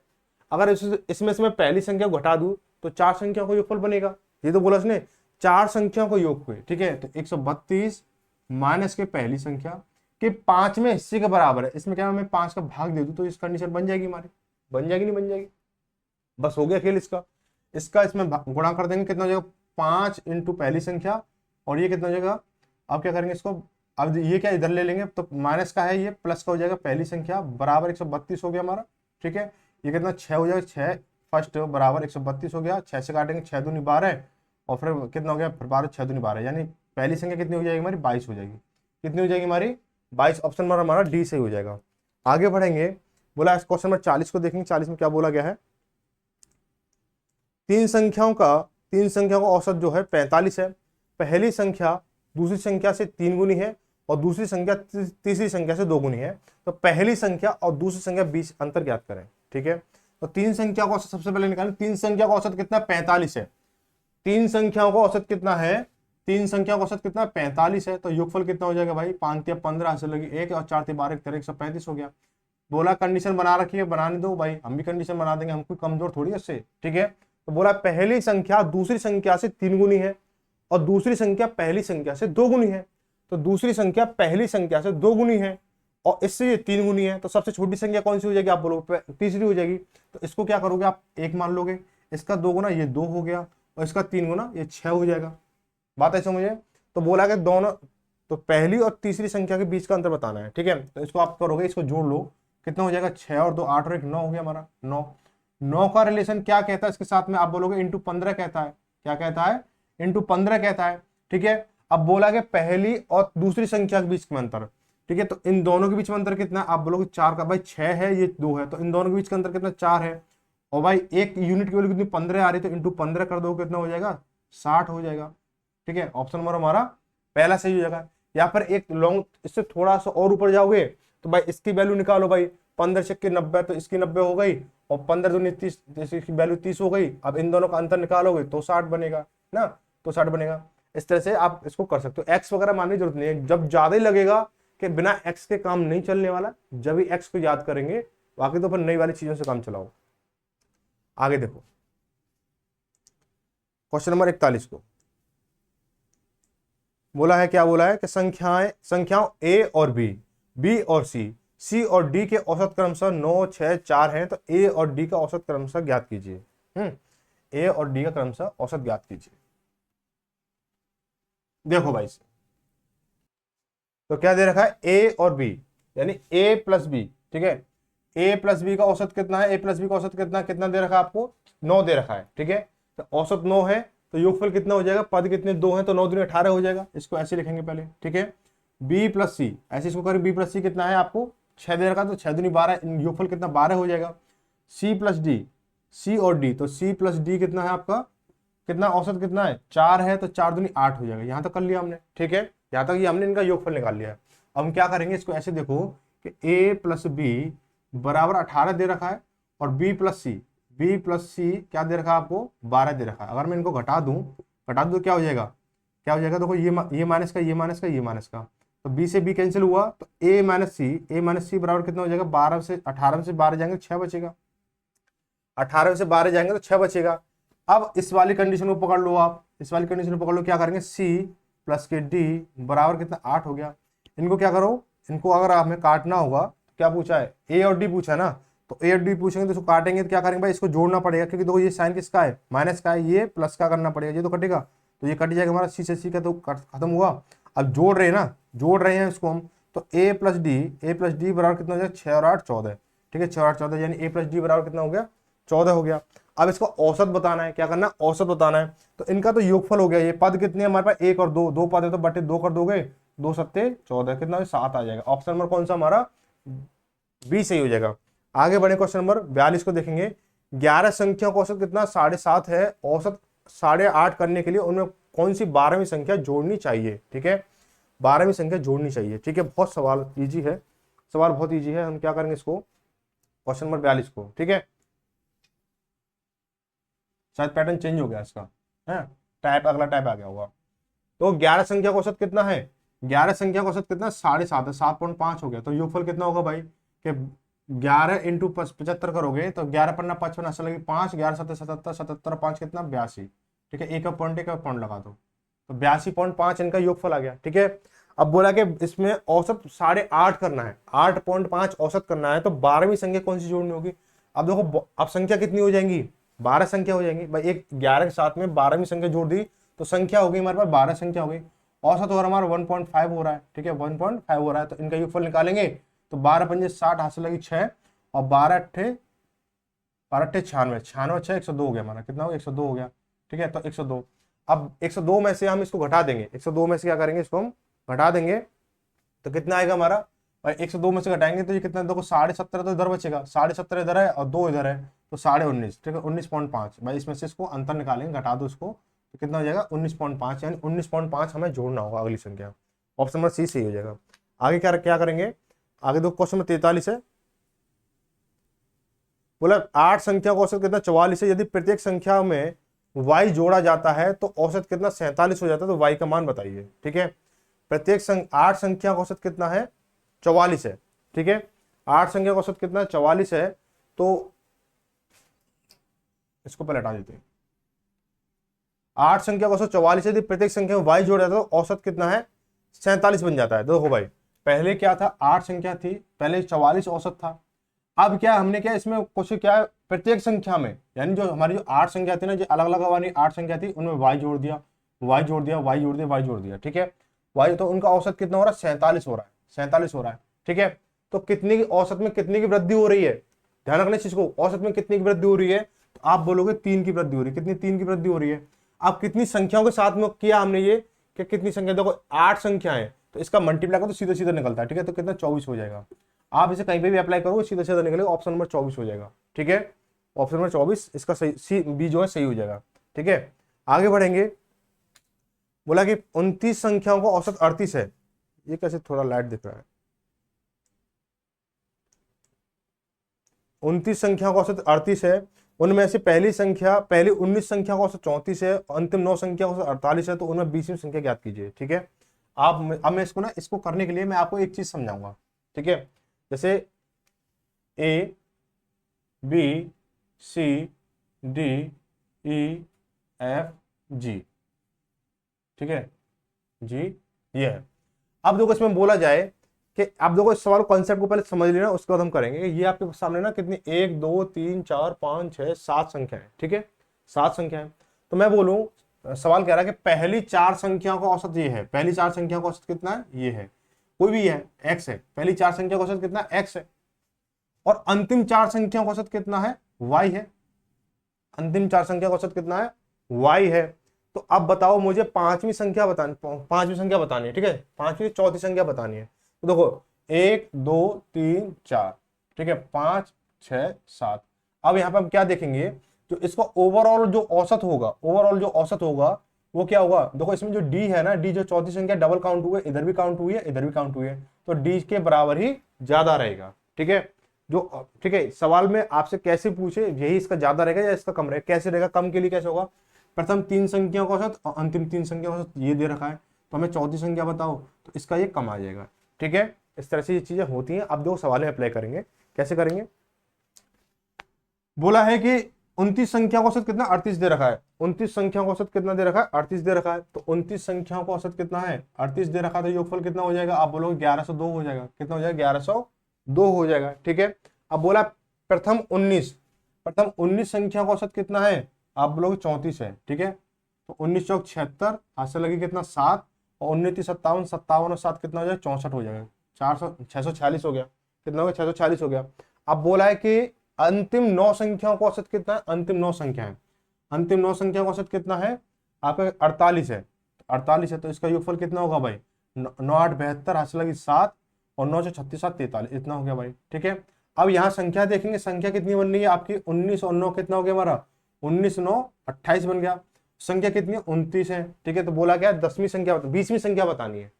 अगर इसमें से मैं पहली संख्या को घटा दूं तो 4 संख्या का योगफल बनेगा। ये तो बोला उसने 4 संख्याओं को योग हुए। ठीक है, तो 132 माइनस के पहली संख्या के 5वें हिस्से के बराबर है। इसमें क्या मैं 5 का भाग दे दूं तो इस कंडीशन बन जाएगी हमारी, बन जाएगी नहीं बन जाएगी? बस हो गया खेल इसका। इसका इसमें गुणा कर देंगे, कितना हो जाएगा? 5 इंटू पहली संख्या, और ये कितना हो जाएगा? अब क्या करेंगे इसको, अब ये क्या इधर ले लेंगे, तो माइनस का है, ये प्लस का हो जाएगा। पहली संख्या बराबर 132 हो गया हमारा। ठीक है, ये कितना? 6 हो जाएगा। 6 फर्स्ट बराबर 132 हो गया। 6 से काटेंगे, 6 दूनी 12, और फिर कितना हो गया? फिर 12 6 दूनी 12, यानी पहली संख्या कितनी हो जाएगी हमारी? 22 हो जाएगी। कितनी हो जाएगी हमारी? 22। ऑप्शन नंबर हमारा डी सही हो जाएगा। आगे बढ़ेंगे, बोला क्वेश्चन नंबर 40 को देखेंगे। 40 में क्या बोला गया है? तीन संख्याओं का औसत जो है 45 है। पहली संख्या दूसरी संख्या से 3 गुनी है और दूसरी संख्या तीसरी संख्या से 2 गुनी है। तो पहली संख्या और दूसरी संख्या बीच अंतर ज्ञात करें। ठीक है, तो 3 संख्या का औसत सबसे पहले निकालें। 3 संख्या का औसत कितना? 45 है। 3 संख्याओं का औसत कितना है? 3 संख्या का औसत कितना? 45 है। तो योगफल कितना हो जाएगा भाई? 5 या 15, हासिल लगी 1, और 4 12 13, 135 हो गया। बोला कंडीशन बना रखी है, बनाने दो भाई, हम भी कंडीशन बना देंगे, हम कोई कमजोर थोड़ी है उससे। ठीक है, तो बोला पहली संख्या दूसरी संख्या से 3 गुनी है और दूसरी संख्या पहली संख्या से 2 गुनी है। तो दूसरी संख्या पहली संख्या से 2 गुनी है और इससे ये 3 गुनी है। तो सबसे छोटी संख्या कौन सी हो जाएगी? आप बोलोगे तीसरी हो जाएगी। तो इसको क्या करोगे आप? 1 मान लोगे। इसका 2 गुना ये 2 हो गया, और इसका 3 गुना ये 6 हो जाएगा। बात ऐसे मुझे, तो बोला कि दोनों, तो पहली और तीसरी संख्या के बीच का अंतर बताना है। ठीक है, तो इसको आप करोगे, इसको जोड़ लो, कितना हो जाएगा? 6 और 2 8 और 1 9 हो गया हमारा। 9 का रिलेशन क्या कहता है इसके साथ में? आप बोलोगे इंटू 15 कहता है। क्या कहता है? इंटू 15 कहता है। ठीक है, अब बोला कि पहली और दूसरी संख्या के बीच में अंतर। ठीक है, तो इन दोनों के बीच में अंतर कितना? आप बोलोगे 4 का। भाई 6 है, ये 2 है, तो इन दोनों के बीच का अंतर कितना? 4 है। और भाई एक यूनिट की वैल्यू कितनी? 15 आ रही, तो इंटू 15 कर दो, कितना हो जाएगा? 60 हो जाएगा। ठीक है, ऑप्शन नंबर हमारा पहला सही हो जाएगा। या फिर एक लॉन्ग, इससे थोड़ा सा और ऊपर जाओगे तो भाई इसकी वैल्यू निकालो भाई। 15 छक्के 90, तो इसकी 90 हो गई, और 15 दूनी 30, जैसे इसकी वैल्यू 30 हो गई। अब इन दोनों का अंतर निकालोगे तो 60 बनेगा ना, तो 60 बनेगा। इस तरह से आप इसको कर सकते हो। एक्स वगैरह मानने की जरूरत नहीं है। जब ज्यादा ही लगेगा कि बिना एक्स के काम नहीं चलने वाला, जब ही एक्स को याद करेंगे, बाकी तो फिर नई वाली चीजों से काम चलाओ। आगे देखो क्वेश्चन नंबर 41 को बोला है, क्या बोला है कि संख्याओं ए और बी और सी और डी के औसत क्रमशः 9 6 4 हैं। तो ए और डी का औसत क्रमशः ज्ञात कीजिए। ए और डी का क्रमशः औसत ज्ञात कीजिए। देखो भाई, तो क्या दे रखा है? ए और बी, यानी ए प्लस बी। ठीक है, ए प्लस बी का औसत कितना है? ए प्लस बी का औसत कितना दे रखा है आपको? 9 दे रखा है। ठीक है, तो औसत 9 है, तो योगफल कितना हो जाएगा? पद कितने? 2 है, तो 9 दूनी 18 हो जाएगा। इसको ऐसे लिखेंगे पहले। ठीक है, बी प्लस सी, ऐसे इसको करें। बी प्लस सी कितना है आपको? 6 दे रखा, तो 6 दूनी 12, योगफल कितना? 12 हो जाएगा। सी प्लस डी, सी और डी, तो सी प्लस डी कितना है आपका? कितना औसत कितना है 4 है, तो 4 दूनी 8 हो जाएगा। यहाँ तक कर लिया हमने, ठीक है, यहाँ तक ये हमने इनका योगफल निकाल लिया है। अब हम क्या करेंगे, इसको ऐसे देखो कि a प्लस बी बराबर 18 दे रखा है, और बी प्लस सी क्या दे रखा है आपको 12 दे रखा है। अगर मैं इनको घटा दूं तो क्या हो जाएगा, देखो ये माइनस का, ये माइनस का, ये माइनस का, तो b से b कैंसिल हुआ, तो a माइनस सी बराबर कितना हो जाएगा 12 से 18 से 12 जाएंगे 6 बचेगा, 18 से 12 जाएंगे तो 6 बचेगा। अब इस वाली कंडीशन को पकड़ लो, आप इस वाली कंडीशन को पकड़ लो, क्या करेंगे c प्लस के d बराबर कितना 8 हो गया। इनको क्या करो, इनको अगर हमें काटना होगा तो क्या पूछा है, a और d पूछा ना, तो a और d पूछेंगे तो इसको काटेंगे तो क्या करेंगे भाई, इसको जोड़ना पड़ेगा, क्योंकि देखो ये साइन किसका है माइनस का है, ये प्लस का करना पड़ेगा, ये तो कटेगा, तो ये कट जाएगा हमारा, c से c का तो खत्म हुआ। अब जोड़ रहे हैं ना, जोड़ रहे हैं इसको हम, तो a प्लस डी बराबर कितना हो जाएगा 6 और 8 14, ठीक है, 6 और 8 14, यानी a प्लस डी बराबर कितना हो गया 14 हो गया। अब इसका औसत बताना है, क्या करना है औसत बताना है, तो इनका तो योगफल हो गया, ये पद कितने हमारे पास 1 और 2, 2 पद है तो बटे 2 कर दोगे, 2 सत्ते 14, कितना 7 आ जाएगा। ऑप्शन नंबर कौन सा हमारा बी सही हो जाएगा। आगे बढ़े क्वेश्चन नंबर 42 को देखेंगे। 11 संख्या का औसत कितना 7.5 है, औसत 8.5 करने के लिए उनमें कौन सी 12वीं संख्या जोड़नी चाहिए, ठीक है, 12वीं संख्या जोड़नी चाहिए, ठीक है। बहुत सवाल इजी है, सवाल बहुत इजी है। हम क्या करेंगे इसको, क्वेश्चन नंबर 42 को, ठीक है, शायद पैटर्न चेंज हो गया इसका, है टाइप, अगला टाइप आ गया होगा। तो 11 संख्या का औसत कितना है, 11 संख्या का औसत कितना 7.5 है, 7.5 हो गया, तो योगफल कितना होगा भाई कि 11 इंटू 75 करोगे तो 11 पन्ना 55 ऐसा लगे 5, 11 7 77, 77 5 कितना 82, ठीक है, एक पॉइंट लगा दो, तो 82.5 इनका योगफल आ गया, ठीक है। अब बोला कि इसमें औसत 8.5 करना है, 8.5 औसत करना है, तो 12वीं संख्या कौन सी जोड़नी होगी। अब देखो अब संख्या कितनी हो जाएंगी, 12 संख्या हो जाएंगी भाई, एक 11 के साथ में 12वीं संख्या जोड़ दी तो संख्या हो गई हमारे पास 12 संख्या हो गई। औसत और हमारा 1.5 हो रहा है, ठीक है, 1.5 हो रहा है, तो इनका योगफल निकालेंगे तो 12 पंजे 60 हासिल लगी 6, और 12 अट्ठे 96, 6 102 हो गया हमारा, कितना हो गया 102 हो गया, ठीक है, तो 102। अब 102 में से हम इसको घटा देंगे, 102 में से क्या करेंगे, इसको हम घटा देंगे तो कितना आएगा हमारा भाई, 102 में से घटाएंगे तो ये कितना, देखो 17.5 तो इधर बचेगा, 17.5 इधर है और 2 इधर है, तो 19.5, ठीक है, 19.5 भाई, इसमें से इसको अंतर निकालेंगे, घटा दो इसको, तो कितना हो जाएगा 19.5, यानी 19.5 हमें जोड़ना होगा अगली संख्या। ऑप्शन नंबर सी सही हो जाएगा। आगे क्या क्या करेंगे, आगे दो क्वेश्चन में 43 है, बोला 8 संख्या का औसत कितना 44 है, यदि प्रत्येक संख्या में y जोड़ा जाता है तो औसत कितना 47 हो जाता है, तो y का मान बताइए, ठीक है। प्रत्येक 8 संख्या का औसत कितना है 44 है, ठीक है, 8 संख्या का औसत कितना 44 है, तो इसको पहले हटा देते हैं। 8 संख्या का औसत 44 है, यदि प्रत्येक संख्या में y जोड़ा जाता है तो औसत कितना है 47 बन जाता है। देखो भाई पहले क्या था, 8 संख्या थी, पहले 44 औसत था, अब क्या हमने क्या इसमें कुछ क्या है प्रत्येक संख्या में, यानी जो हमारी जो 8 संख्या थी ना, जो अलग अलग वाली 8 संख्या थी उनमें y जोड़ दिया, y जोड़ दिया, y जोड़ दिया, y जोड़ दिया, ठीक है, y, तो उनका औसत कितना हो रहा है 47 हो रहा है, 47 हो रहा है, ठीक है। तो कितनी की औसत में कितनी की वृद्धि हो रही है, ध्यान रखना इस चीज को, औसत में कितनी की वृद्धि हो रही है, तो आप बोलोगे 3 की वृद्धि हो रही है, कितनी 3 की वृद्धि हो रही है। अब कितनी संख्याओं के साथ में किया हमने ये कि कितनी संख्या, देखो 8 संख्या है तो इसका मल्टीप्लाई करो तो सीधा सीधा निकलता है, ठीक है, तो कितना 24 हो जाएगा। आप इसे कहीं पे भी अप्लाई करोगे सीधा सीधा निकलेगा, ऑप्शन नंबर 24 हो जाएगा, ठीक है, ऑप्शन नंबर 24 इसका सही, सी बी जो है सही हो जाएगा, ठीक है। आगे बढ़ेंगे, बोला कि 29 संख्याओं का औसत 38 है, ये कैसे थोड़ा लाइट दिख रहा है, 29 संख्याओं का औसत 38 है, उनमें से पहली 19 संख्या का औसत 34 है, अंतिम 9 संख्या का औसत 48 है, तो उनमें 20वीं संख्या ज्ञात कीजिए, ठीक है। आप अब मैं इसको ना, इसको करने के लिए मैं आपको एक चीज समझाऊंगा, ठीक है, जैसे A B C D E F G, ठीक है, जी ये है। अब देखो इसमें बोला जाए कि आप देखो इस सवाल कॉन्सेप्ट को पहले समझ लेना, उसके बाद हम करेंगे। ये आपके सामने ना कितनी 1 2 3 4 5 6 7 संख्या है, ठीक है, 7 संख्या है। तो मैं बोलूं, सवाल कह रहा है कि पहली 4 संख्याओं का औसत ये है, पहली 4 संख्याओं का औसत कितना है, ये है, कोई भी है x है, पहली 4 संख्या का औसत कितना x है, और अंतिम 4 संख्याओं का औसत कितना है y है, अंतिम 4 संख्या का औसत कितना है y है। तो अब बताओ मुझे पांचवी संख्या बतानी है, ठीक है, पांचवी चौथी संख्या बतानी है। तो देखो 1 2 3 4, ठीक है, 5 6 7। अब यहाँ पे हम क्या देखेंगे, जो इसका ओवरऑल जो औसत होगा वो क्या होगा। देखो इसमें जो डी है ना, डी जो चौथी संख्या डबल काउंट हुई है, इधर भी काउंट हुई है, इधर भी काउंट हुई है, तो डी के बराबर ही ज्यादा रहेगा। ठीक है, जो ठीक है सवाल में आपसे कैसे पूछे, यही इसका ज्यादा रहेगा या इसका कम रहेगा, कैसे रहेगा, कम के लिए कैसे होगा, प्रथम 3 संख्याओं का औसत और अंतिम 3 संख्या का औसत ये दे रखा है, तो हमें चौथी संख्या बताओ, तो इसका ये कम आ जाएगा। ठीक है, इस तरह से ये चीजें होती हैं। अब दो सवाल में अप्लाई करेंगे, कैसे करेंगे। बोला है कि 29 संख्या का औसत कितना, 38 दे रखा है। 29 संख्या का औसत कितना दे रखा है, 38 दे रखा है। तो 29 संख्याओं का औसत कितना है, 38 दे रखा है, तो योगफल कितना हो जाएगा, आप बोलोगे 1102 हो जाएगा। कितना हो जाएगा, 1102 हो जाएगा। ठीक है, अब बोला प्रथम 19 संख्या का औसत कितना है, आप बोलोगे 34 है। ठीक है, तो 19 चौक 76, हाथ से लगे कितना 7, और 19 57, 57 और 7 कितना हो जाएगा, 64 हो जाएगा। 646 हो गया। कितना हो गया, 646 हो गया। अब बोला है कि अंतिम 9 संख्याओं का औसत कितना है, अंतिम 9 संख्या है, अंतिम 9 संख्या का औसत कितना है आपका 48 है। 48 है, तो इसका योगफल कितना होगा भाई, 9 8 72, हाथ से लगी 7, और 9 36 7 43, इतना हो गया भाई। ठीक है, अब यहाँ संख्या देखेंगे, संख्या कितनी बन रही है आपकी, 19 और 9 कितना हो गया हमारा, 19 9 28 बन गया। संख्या कितनी है, 29 है। ठीक है, तो बोला गया 10वीं संख्या 20वीं संख्या बतानी है।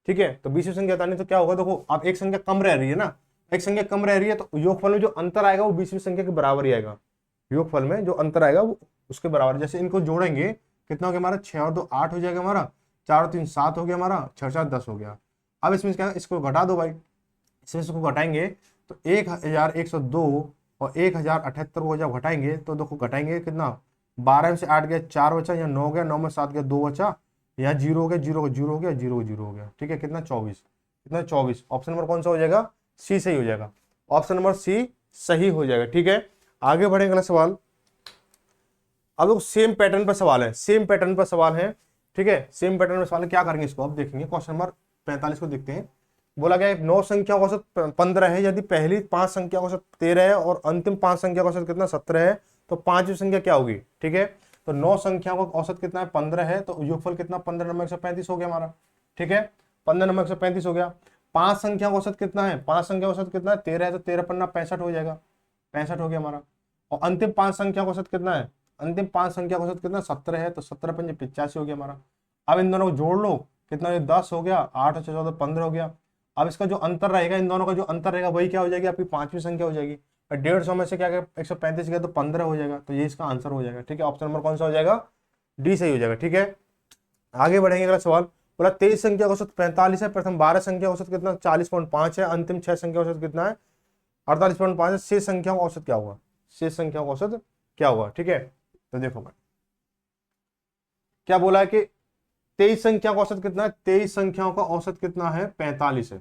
ठीक है, तो 20वीं संख्या बतानी, तो क्या होगा, देखो अब एक संख्या कम रह रही है ना, एक संख्या कम रह रही है, तो योगफल में जो अंतर आएगा वो 20वीं संख्या के बराबर ही आएगा। योगफल में जो अंतर आएगा वो उसके बराबर। जैसे इनको जोड़ेंगे कितना हो गया हमारा, 6 और 2 8 हो जाएगा हमारा, 4 और 3 7 हो गया हमारा, 6 4 10 हो गया। अब इसमें क्या, इसको घटा दो भाई, इसमें इसको घटाएंगे तो 1102 और 1078 को जब घटाएंगे तो देखो घटाएंगे कितना, 12 में से 8 गया 4 बचा, यहाँ 9 गया, 9 में 7 गया 2 बचा, यहाँ 0 हो गया, 0 हो गया, 0 हो गया। ठीक है, कितना 24, कितना 24। ऑप्शन नंबर कौन सा हो जाएगा, सी सही हो जाएगा। ऑप्शन नंबर सी सही हो जाएगा। ठीक है, आगे बढ़ेंगे अगला सवाल। अब लोग सेम पैटर्न पर सवाल है, सेम पैटर्न पर सवाल है। ठीक है, सेम पैटर्न पर सवाल है, क्या करेंगे इसको अब देखेंगे। क्वेश्चन नंबर 45 को देखते हैं। बोला गया 9 संख्या का औसत 15 है, यदि पहली 5 संख्या का औसत 13 है और अंतिम 5 संख्या का औसत कितना 17 है, तो 5वीं संख्या क्या होगी। ठीक है, तो 9 संख्या का औसत कितना है 15 है, तो योगफल कितना 15 नंबर 135 हो गया हमारा। ठीक है, 15 नंबर 135 हो गया। 5 संख्या का औसत कितना है, 5 संख्या का औसत कितना है 13 है, तो 13 पन्ना 65 हो जाएगा, 65 हो गया हमारा। और अंतिम 5 संख्या का औसत कितना है, अंतिम 5 संख्या का औसत कितना 17 है, तो 17 पंजे 85 हो गया हमारा। अब इन दोनों को जोड़ लो, कितना ये 10 हो गया, 8 और 14 15 हो गया। अब इसका जो अंतर रहेगा, इन दोनों का जो अंतर रहेगा वही क्या हो जाएगी, आपकी 5वीं संख्या हो जाएगी। 150 में से क्या 135 गया तो 15 हो जाएगा, तो ये इसका आंसर हो जाएगा। ठीक है, ऑप्शन नंबर कौन सा हो जाएगा, डी सही हो जाएगा। ठीक है, आगे बढ़ेंगे अगला सवाल। बोला 23 संख्या का औसत 45 है, प्रथम 12 संख्या का औसत कितना 40.5 है, अंतिम 6 संख्या का औसत कितना है 48.5 है। शेष संख्या का औसत क्या होगा, शेष संख्या का औसत क्या होगा। ठीक है, तो देखो भाई क्या बोला है कि 23 संख्या का औसत कितना है, 23 संख्याओं का औसत कितना है 45 है।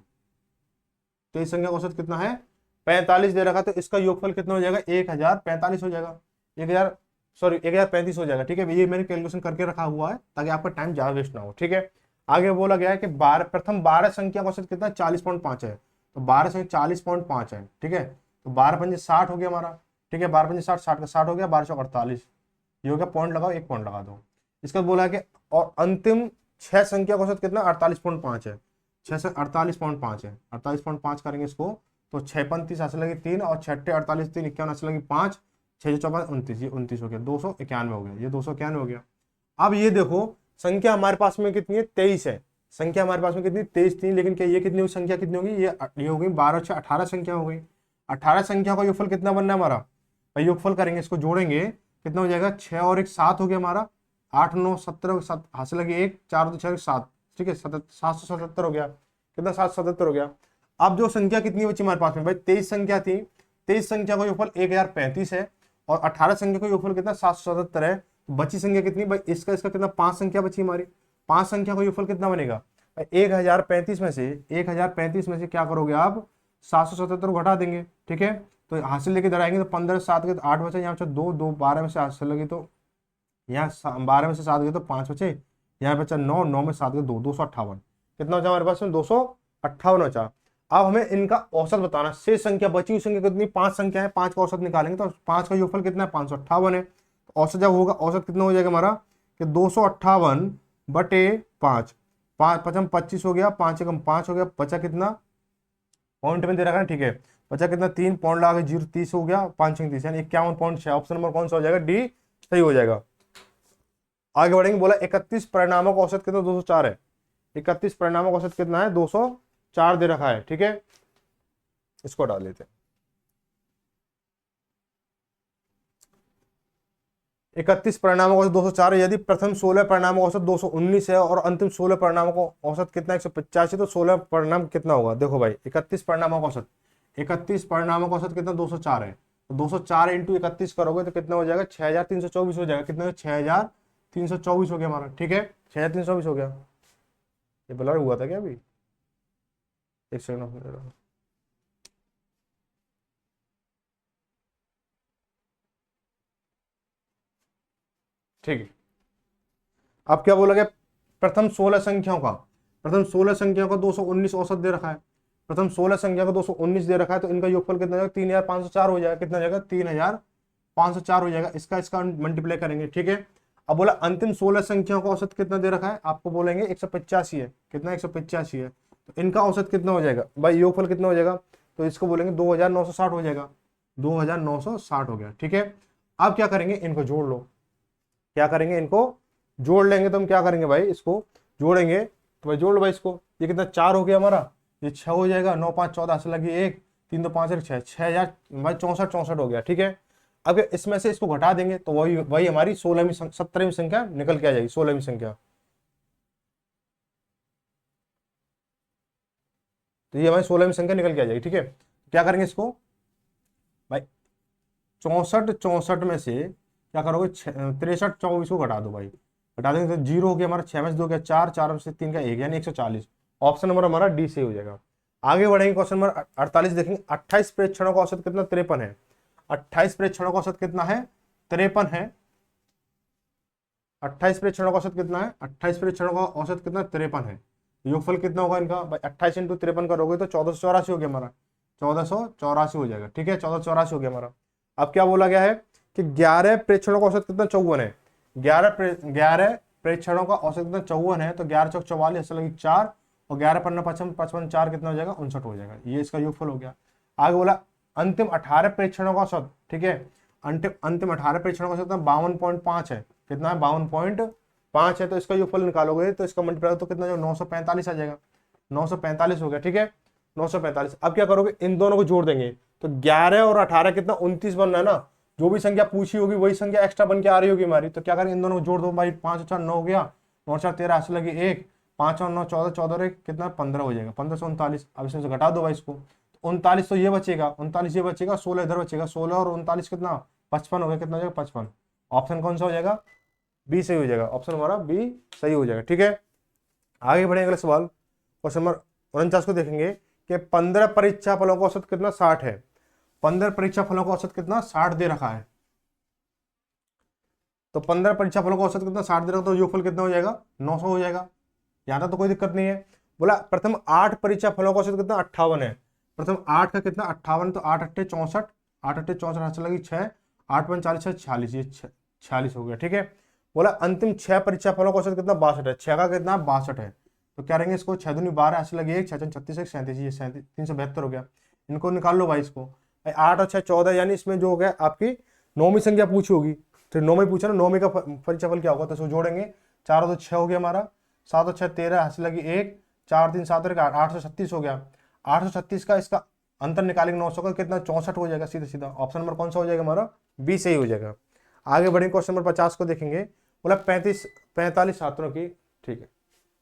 23 संख्या का औसत कितना है 45 दे रखा, तो इसका योगफल कितना हो जाएगा 1045 हो जाएगा, 1035 हो जाएगा। ठीक है, ये मैंने कैलकुलेशन करके रखा हुआ है ताकि आपका टाइम ज्यादा वेस्ट ना हो। ठीक है, आगे बोला गया है कि प्रथम 12 संख्या का औसत कितना 40.5 है, तो 12 से 40.5 है। ठीक है, तो 12 पंजे 60 हो गया हमारा। ठीक है, 12 पंजे 60, 60 का 60 हो गया, 12 48, ये हो गया, पॉइंट लगाओ, एक पॉइंट लगा दो। इसका बोला है कि और अंतिम 6 संख्या का औसत कितना 48.5 है, 6 से 48.5 है, 48.5 करेंगे इसको, तो 6 35 ऐसे लगे 3 और 6 48 3 51 ऐसे लगे 5, 6 54 29, ये 29 हो गया, 291 हो गया, ये 291 हो गया। अब ये देखो संख्या हमारे पास में कितनी है 23 है, संख्या हमारे पास में कितनी 23 थी, लेकिन क्या ये कितनी संख्या कितनी होगी, ये हो गई 12 6 18 संख्या हो गई। 18 संख्या का योगफल कितना बनना है हमारा, भाई योगफल करेंगे, इसको जोड़ेंगे कितना हो जाएगा, 6 और 1 7 हो गया हमारा, 8 9 17 7 हासिल लगे 1 4 2 6 7। ठीक है, 777 हो गया, कितना 777 हो गया। अब जो संख्या कितनी बची हमारे पास में भाई 23 संख्या थी, 23 संख्या का योगफल 1035 है और 18 संख्या का योगफल कितना 777 है। बची संख्या कितनी भाई, इसका इसका कितना 5 संख्या बची हमारी, 5 संख्या का योगफल कितना बनेगा 1035 में से, 1035 में से क्या करोगे आप 777 घटा देंगे। ठीक है, तो हासिल लेके इधर आएंगे तो 15 7 के 8 बचे, यहाँ पे 2 2 12 में से हासिल लगे तो यहाँ 12 में से 7 गए तो 5 बचे, यहाँ बचा 9 9 में 7 गए 2 258, कितना बचा हमारे पास में 258 बचा। अब हमें इनका औसत बताना, शेष संख्या बची हुई संख्या कितनी 5 संख्या है, 5 का औसत निकालेंगे तो 5 का योगफल कितना है 558 है। तो औसत जब होगा औसत कितना हो जाएगा हमारा कि 258 बटे 5, 5 5 25 हो गया, 5 एकम 5 हो गया, बचा कितना पॉइंट में दे रखा है। ठीक है, बचा कितना 3 पॉइंट लगा के 0 30 हो गया, 5 30 यानी 51.6। ऑप्शन नंबर कौन सा हो जाएगा? डी सही हो जाएगा। आगे बढ़ेंगे, बोला 31 परिणामों का औसत कितना? 204 है। 31 परिणामों का औसत कितना है? 204 दे रखा है, ठीक है, इसको डाल लेते हैं। 31 परिणामों का औसत 204 है। यदि प्रथम 16 परिणामों का औसत 219 है और अंतिम 16 परिणामों का औसत कितना 185, तो 16 परिणाम कितना होगा? देखो भाई 31 परिणामों का औसत, 31 परिणामों का औसत कितना? 204 है। तो 204 इंटू 31 करोगे तो कितना हो जाएगा? 6324 हो जाएगा। कितना? 6324 हो गया हमारा, ठीक है, 6324 हो गया। ये ब्लर हुआ था क्या अभी? एक सेकंड, ठीक है। अब क्या बोला गया? प्रथम 16 संख्याओं का, प्रथम 16 संख्याओं का 219 औसत दे रखा है। प्रथम 16 संख्या का 219 दे रखा है, तो इनका योगफल कितना हो जाएगा? 3504 हो जाएगा। कितना हो जाएगा? 3504 हो जाएगा। इसका मल्टीप्लाई करेंगे, ठीक है। अब बोला अंतिम 16 संख्याओं का औसत कितना दे रखा है? आपको बोलेंगे 185 है। कितना? 185 है। तो इनका औसत कितना हो जाएगा भाई? योगफल कितना हो जाएगा? तो इसको बोलेंगे 2960 हो जाएगा। 2960 हो गया, ठीक है। अब क्या करेंगे? इनको जोड़ लो। क्या करेंगे? इनको जोड़ लेंगे। तो हम क्या करेंगे भाई? इसको जोड़ेंगे, तो भाई जोड़ लो भाई इसको। ये कितना? 4 हो गया हमारा, ये 6 हो जाएगा, 9 5 14 से लगी 1 3 2 5 6 6000 भाई 64 हो गया, ठीक है। अब इसमें से इसको घटा देंगे तो वही वही हमारी 16वीं 17वीं संख्या निकल के आ जाएगी। 16वीं संख्या, तो ये हमारी 16वीं संख्या निकल के आ जाएगी, ठीक है। क्या करेंगे इसको भाई? 64 में से क्या करोगे? 63 24 को घटा दो भाई। घटा देंगे तो 0 हो गया हमारा। 6 में से 2 गया 4, 4 में से 3 का 1 यानी 140। ऑप्शन नंबर हमारा डी से हो जाएगा। आगे बढ़ेंगे, क्वेश्चन नंबर 48 देखेंगे। 28 प्रेक्षणों का औसत कितना? 53 है। 28 प्रेक्षणों का औसत कितना है? 53 है। 28 प्रेक्षणों का औसत कितना है? 28 प्रेक्षणों का औसत कितना? 53 है। योगफल कितना होगा इनका भाई? 28 इंटू 53 करोगे तो 1484 हो गया हमारा। 1484 हो जाएगा, ठीक है, 1484 हो गया हमारा। अब क्या बोला गया है कि 11 प्रेक्षणों का औसत कितना? 54 है। 11 प्रेक्षणों का औसत कितना? 54 है। तो 11 चौक 44 ऐसा लगी 4 और 11 पन्ना 55 55 4 कितना हो जाएगा? 59 हो जाएगा। ये इसका योगफल हो गया। आगे बोला अंतिम 18 प्रेक्षणों का औसत, ठीक है, अंतिम 18 प्रेक्षणों का औसत 52.5 है। कितना है? 52.5 है। तो इसका योगफल निकालोगे तो इसका मल्टीप्लाई तो कितना? जो 945 आ जाएगा। 945 हो गया, ठीक है, 945। अब क्या करोगे? इन दोनों को जोड़ देंगे तो 11 और 18 कितना? 29 बन रहा है ना। जो भी संख्या पूछी होगी वही संख्या एक्स्ट्रा बन के आ रही होगी हमारी। तो क्या करें? इन दोनों को जोड़ दो भाई। 5 4 9 हो गया, 9 4 13 ऐसे लगी 1, 5 और 9 14, 14 और 1 कितना? 15 हो जाएगा। 15 से 39। अब इसमें से घटा दो भाई इसको। 39 तो ये बचेगा, 39 ये बचेगा, 16 इधर बचेगा। 16 और 39 कितना? 55 हो गया। कितना हो जाएगा? 55। ऑप्शन कौन सा हो जाएगा? बी सही हो जाएगा। ऑप्शन हमारा बी सही हो जाएगा, ठीक है। आगे बढ़ेंगे अगला सवाल, क्वेश्चन नंबर 49 को देखेंगे कि 15 परीक्षा फलों का औसत कितना? 60 है। 15 परीक्षा फलों का औसत कितना? 60 दे रखा है। तो 15 परीक्षा फलों का औसत कितना? 60 दे रखा, तो योगफल कितना हो जाएगा? 900 हो जाएगा। यहां तक तो कोई दिक्कत नहीं है। बोला प्रथम 8 परीक्षा फलों का औसत कितना? 58 है। प्रथम 8 का कितना? 58। तो 8 8 64, 8 8 64 हाथ लगी 6, 8 45 46, ये 46 हो गया, ठीक है। बोला अंतिम 6 परीक्षा फलों का औसत कितना? 62 है। 6 का कितना? 62 है। तो क्या रहेंगे? इसको 6 दूनी 12 ऐसे लगी 1, 6 36 1 37, ये 372 हो गया। इनको निकाल लो भाई इसको। 8 और 6 14, यानी इसमें जो हो गया आपकी 9वीं संख्या पूछी होगी। तो 9वीं पूछा ना, 9वीं का परीक्षाफल क्या होगा? तो इसको जोड़ेंगे। 4 और 2 6 हो गया हमारा, 7 और 6 13 हंस लगी 1, 4 3 7 और 836 हो गया। 836 का इसका अंतर निकालेंगे 900 का कितना? 64 हो जाएगा सीधा सीधा। ऑप्शन नंबर कौन सा हो जाएगा हमारा? बी सही हो जाएगा। आगे बढ़ेंगे, क्वेश्चन नंबर 50 को देखेंगे। बोला 45 छात्रों की, ठीक है,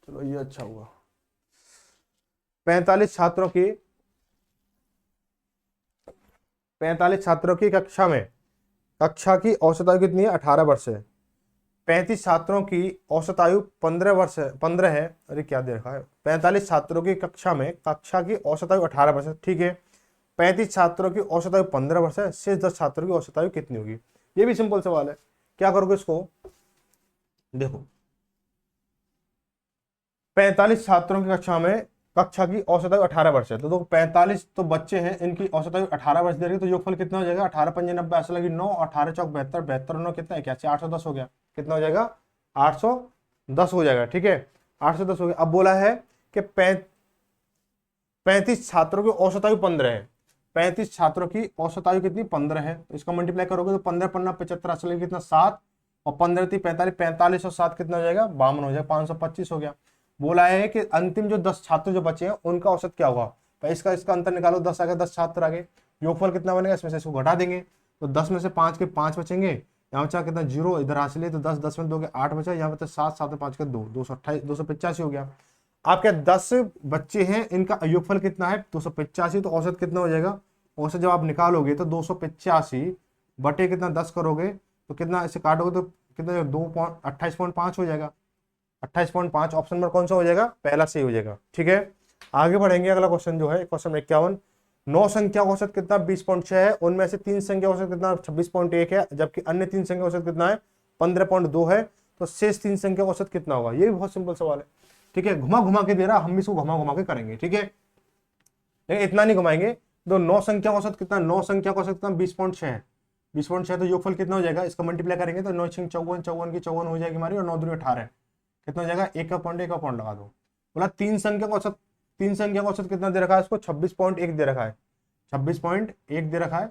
चलो ये अच्छा हुआ। 45 छात्रों की 45 छात्रों की कक्षा की औसत आयु कितनी है? 18 वर्ष है। 35 छात्रों की औसत आयु 15 है। अरे क्या दे रखा है? 45 छात्रों की कक्षा की औसत आयु 18 वर्ष है, ठीक है। 35 छात्रों की औसत आयु 15 वर्ष है। शेष 10 छात्रों की औसत आयु कितनी होगी? ये भी सिंपल सवाल है। क्या करोगे इसको? देखो 45 छात्रों की कक्षा की औसत आयु 18 वर्ष है। तो 45 तो बच्चे हैं, इनकी औसत आयु 18 वर्ष दे रही है। तो योगफल कितना हो जाएगा? 18 5 90 ऐसा लगी 9, 18 चौक 72, 72 9 कितना? 81, 810 हो गया। कितना हो जाएगा? 810 हो जाएगा, ठीक है, 810 हो गया। अब बोला है कि 35 छात्रों की औसत आयु 15 है। 35 छात्रों की औसत आयु कितनी 15 है, तो इसका मल्टीप्लाई करोगे तो 15 पन्ना 75 असल कितना 7, और 15 × 45, 45 और 7 कितना हो जाएगा 52 हो जाएगा, 525 हो गया। बोला है कि अंतिम जो 10 छात्र जो बचे हैं उनका औसत क्या होगा, भाई इसका अंतर निकालो, 10 आ गया, 10 छात्र आ गए, योगफल कितना बनेगा, इसमें से इसको घटा देंगे तो 10 में से 5 के 5 बचेंगे, यहाँ बचा कितना 0, इधर हासिल है तो 10, 10 में 2 के 8 बचा, यहाँ बचा 7, 7 में 5 के 2, 228, 285 हो गया। आपके 10 बच्चे हैं, इनका योगफल कितना है 285, तो औसत कितना हो जाएगा, औसत जब आप निकालोगे तो 285 बटे कितना 10 करोगे तो कितना, इसे काटोगे तो कितना 28.5 हो जाएगा, 28.5 ऑप्शन नंबर कौन सा हो जाएगा, पहला सही हो जाएगा। ठीक है, आगे बढ़ेंगे, अगला क्वेश्चन जो है क्वेश्चन 51, 9 संख्या का औसत कितना 20.6 है, उनमें से 3 संख्या औसत कितना 26.1 है, जबकि अन्य 3 संख्या औसत कितना है 15.2 है, तो शेष 3 संख्या औसत कितना होगा, ये भी बहुत सिंपल सवाल है। ठीक है, घुमा घुमा के दे रहा, हम भी इसको घुमा घुमा के करेंगे। ठीक है, लेकिन इतना नहीं घुमाएंगे, तो 9 संख्या औसत कितना, 9 संख्या का औसत कितना 20.6 है, 20.6 तो योगफल कितना हो जाएगा, इसका मल्टीप्लाई करेंगे तो 9 × 54, 54 की 54 हो जाएगी हमारी, और 9 × 2 = 18, कितना हो जाएगा, एक का पॉइंट लगा दो। बोला 3 संख्या का औसत, 3 संख्या का औसत कितना दे रखा है, इसको 26.1 दे रखा है, 26.1 दे रखा है,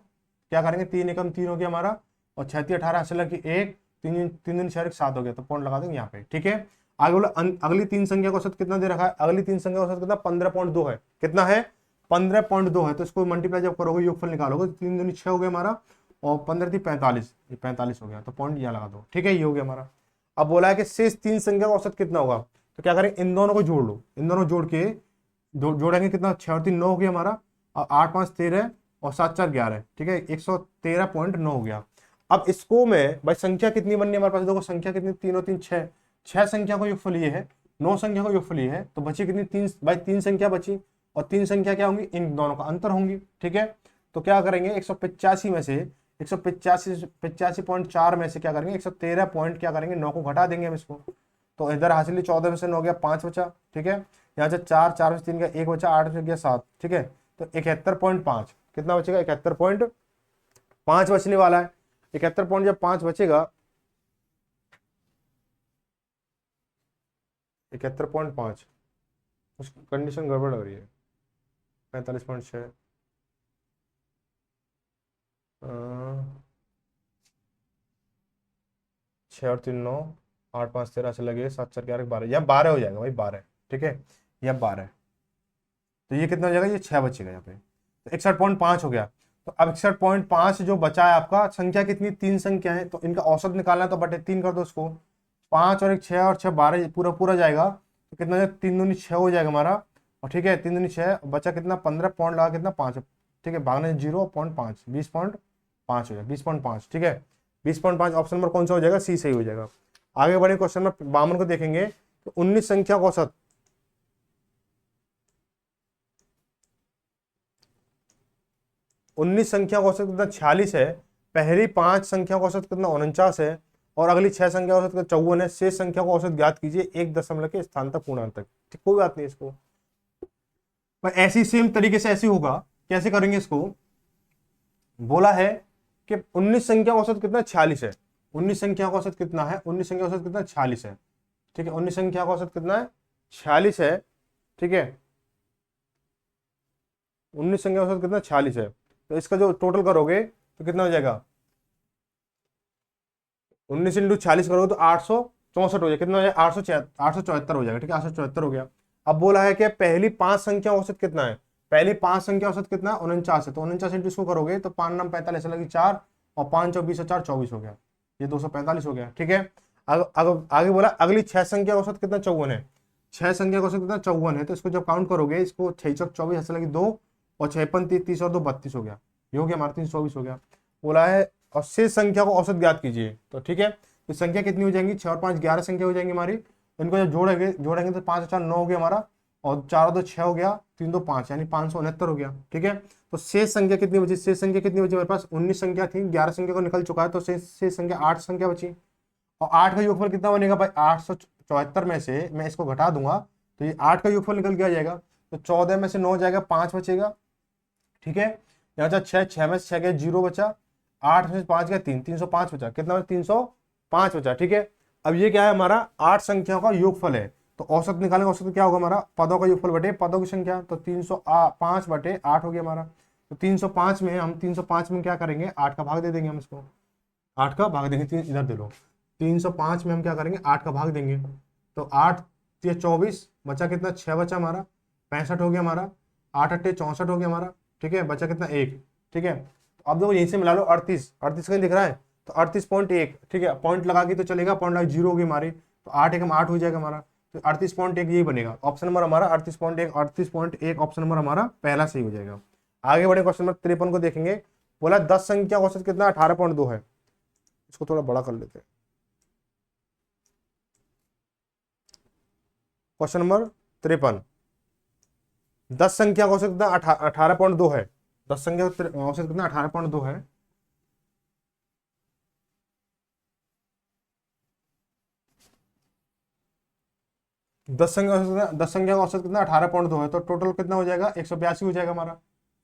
क्या करेंगे 3 एकम 3 हो गया हमारा, और 36 18 असल की 1, 3 3 4 7 हो गया, तो पॉइंट लगा देंगे यहाँ पे। ठीक है, आगे बोला अगली 3 संख्या का औसत कितना दे रखा है, अगली 3 संख्या का औसत कितना 15.2 है, कितना है 15.2 है, तो इसको मल्टीप्लाई जब करोगे योगफल निकालोगे तो 3 दूनी 6 हो गया हमारा, और 15 × 45, ये 45 हो गया, तो पॉइंट यहाँ लगा दो। ठीक है, ये हो गया हमारा। अब बोला है कि शेष 3 संख्या का औसत कितना होगा, तो क्या करें, इन दोनों को जोड़ लो, इन दोनों जोड़ के जोड़ेंगे कितना, 6 और 3 9 हो गया हमारा, और 8 5 13 और 7 4 11, ठीक है 113.9 हो गया। अब इसको मैं भाई संख्या कितनी बननी है हमारे पास, देखो संख्या कितनी 3 और 3 6, 6 संख्या का योगफल ये है, 9 संख्या का योगफल ये है, तो बची कितनी 3, भाई 3 संख्या बची, और 3 संख्या क्या होंगी, इन दोनों का अंतर होंगी। ठीक है, तो क्या करेंगे 185 में से 185.4 में से क्या करेंगे 113 पॉइंट क्या करेंगे 9 को घटा देंगे हम इसको, तो इधर हासिल 14 में से 9 गया 5 बचा। ठीक है, यहाँ से 4 4 में से 3 गया 1 बचा, 8 में गया 7। ठीक है, तो 71.5 कितना बचेगा, 71.5 बचने वाला है। 71.5 बचेगा, 71.5 उस कंडीशन गड़बड़ हो रही है, 45.6 6 और 3 9, 8 5 13 से लगे 7 4 11 12, या 12 हो जाएगा भाई 12। ठीक है, या 12, तो ये कितना हो जाएगा, ये 6 बचेगा यहाँ पे, तो 61.5 हो गया। तो अब 61.5 जो बचा है आपका, संख्या कितनी 3 संख्या है, तो इनका औसत निकालना है, तो बटे 3 कर दो इसको, 5 और 1 6 और 6 12, पूरा पूरा जाएगा, तो कितना हो जाएगा 3 दूनी 6 हो जाएगा हमारा, और ठीक है 3 दूनी 6 बचा कितना 15 पॉइंट लगा कितना 5। ठीक है, भागने 0.5 20.5 हो जाएगा, 20.5। ठीक है, 20.5 ऑप्शन नंबर कौन सा हो जाएगा, सी सही हो जाएगा। आगे बढ़े क्वेश्चन नंबर 52 को देखेंगे, तो 19 संख्या का औसत, 19 संख्या का औसत कितना 46 है, पहली 5 संख्या का औसत कितना 49 है, और अगली 6 संख्या का औसत कितना 54 है, शेष संख्या का औसत ज्ञात कीजिए 1 दशमलव के स्थान तक पूर्णांक तक। ठीक, कोई बात नहीं, इसको ऐसी सेम तरीके से ऐसे होगा, कैसे करेंगे इसको, बोला है कि 19 संख्या का औसत कितना 46 है, 19 संख्या का औसत कितना है, 19 संख्या का औसत कितना 46 है। ठीक है, 19 संख्या का औसत कितना है 46 है। ठीक है, 19 संख्या का औसत कितना 46 है, तो इसका जो टोटल करोगे तो कितना हो जाएगा, 19 × 46 करोगे तो 864 हो जाएगा, कितना हो जाएगा 874 हो जाएगा। ठीक है, 874 हो गया। अब बोला है कि पहली 5 संख्या औसत कितना है, पहली 5 संख्या औसत कितना 49 है, तो 49 इंटू इसको करोगे तो 5 9 45 लगी 4, और 5 और 20 और 4 24 हो गया, ये 245 हो गया। ठीक है, आगे बोला अगली 6 संख्या औसत कितना 54 है, 6 संख्या का औसत कितना 54 है, तो इसको जब काउंट करोगे, इसको 6 चौक 24 ऐसे लगी 2, और 6 5 30 और 2 32 हो गया, ये हो गया हमारा 324 हो गया। बोला है और शेष संख्या को औसत ज्ञात कीजिए, तो ठीक है, तो संख्या कितनी हो जाएंगी 6 और 5 11 संख्या हो जाएंगी हमारी, इनको जब जोड़ेंगे तो 5 और 4 9 हो गया हमारा, और 4 और 2 6 हो गया, 3 2 5 यानी 569 हो गया। ठीक है, तो शेष संख्या कितनी बची, शेष संख्या कितनी बची, मेरे पास 19 संख्या थी, 11 संख्या को निकल चुका है, तो शेष संख्या 8 संख्या बची, और 8 का योगफल कितना बनेगा भाई, 874 में से मैं इसको घटा दूंगा तो ये 8 का योगफल निकल के आ जाएगा, तो 14 में से 9 जाएगा 5 बचेगा। ठीक है, यहाँ से 6 में से 6 गया 0 बचा, 8 में से 5 गया 3, 305 बचा, कितना बचा 305 बचा। ठीक है, अब ये क्या है हमारा 8 संख्याओं का योगफल है, तो औसत निकालेंगे, औसत क्या होगा हमारा पदों का योगफल बटे पदों की संख्या, तो 305 बटे 8 हो गया हमारा। तो 305 में हम 305 में क्या करेंगे, 8 का भाग दे देंगे हम इसको, 8 का भाग देंगे, इधर दे लो, 305 में हम क्या करेंगे, 8 का भाग देंगे। तो 8 ये 24 बचा कितना, 6 बचा हमारा, 65 हो गया हमारा, 8 8 64 हो गया हमारा, ठीक है, बचा कितना 1, ठीक है। तो अब देखो यहीं से मिला लो 38, 38 कहीं दिख रहा है, तो 38.1, ठीक है, पॉइंट लगा के तो चलेगा, पॉइंट लगा 0 होगी हमारी, तो 8 एकम 8 हो जाएगा हमारा, तो 38.1 यही बनेगा ऑप्शन नंबर हमारा 38.1, 38.1 ऑप्शन नंबर हमारा पहला सही हो जाएगा। आगे बढ़े क्वेश्चन नंबर 53 को देखेंगे। बोला 10 संख्या औसत कितना, 18.2 है। इसको थोड़ा बड़ा कर लेते हैं। क्वेश्चन नंबर 53, 10 संख्या का औसत कितना, 18.2 है। 10 संख्या का औसत कितना, 18.2 है। दस संख्या का औसत कितना, 18.2 है, तो टोटल कितना हो जाएगा, 182 हो जाएगा हमारा,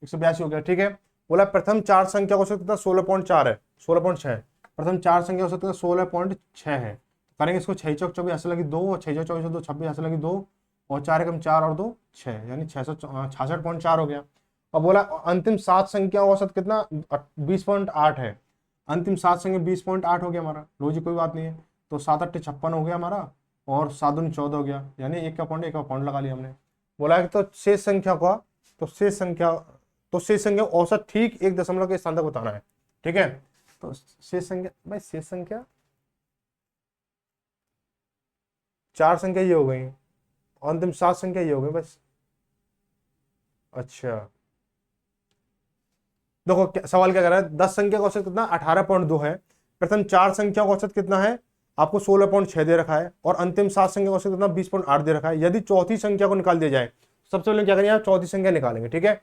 182 हो गया, ठीक है। बोला प्रथम 4 संख्या का औसत कितना, 16.4 है, 16.6। प्रथम 4 संख्या औसत कितना, 16.6 है। करेंगे इसको 6 चौक 24 ऐसे लगी 2, और 6 चौक 24 2 26 ऐसे लगी 2, और 4 एकम 4 और 2 6, यानी 666.4 हो गया। और बोला अंतिम 7 संख्या का औसत कितना, 20.8 है। अंतिम 7 संख्या 20.8 हो गया हमारा, लो जी कोई बात नहीं है। तो 7 8 56 हो गया हमारा, और 7 दूनी 14 हो गया, यानी एक का पॉइंट लगा लिया हमने। बोला कि तो शेष संख्या का, तो शेष संख्या औसत ठीक 1 दशमलव के स्थान तक बताना है, ठीक है। तो शेष संख्या, भाई शेष संख्या 4 संख्या ये हो गई, अंतिम 7 संख्या ये हो गई बस। अच्छा देखो सवाल क्या कर रहा है, 10 संख्या का औसत कितना, 18.2 है। प्रथम 4 संख्या का औसत कितना है, आपको 16.6 दे रखा है, और अंतिम 7 संख्या का औसत कितना, 20.8 दे रखा है। यदि चौथी संख्या को निकाल दिया जाए, सबसे पहले क्या करेंगे, चौथी संख्या निकालेंगे, ठीक है।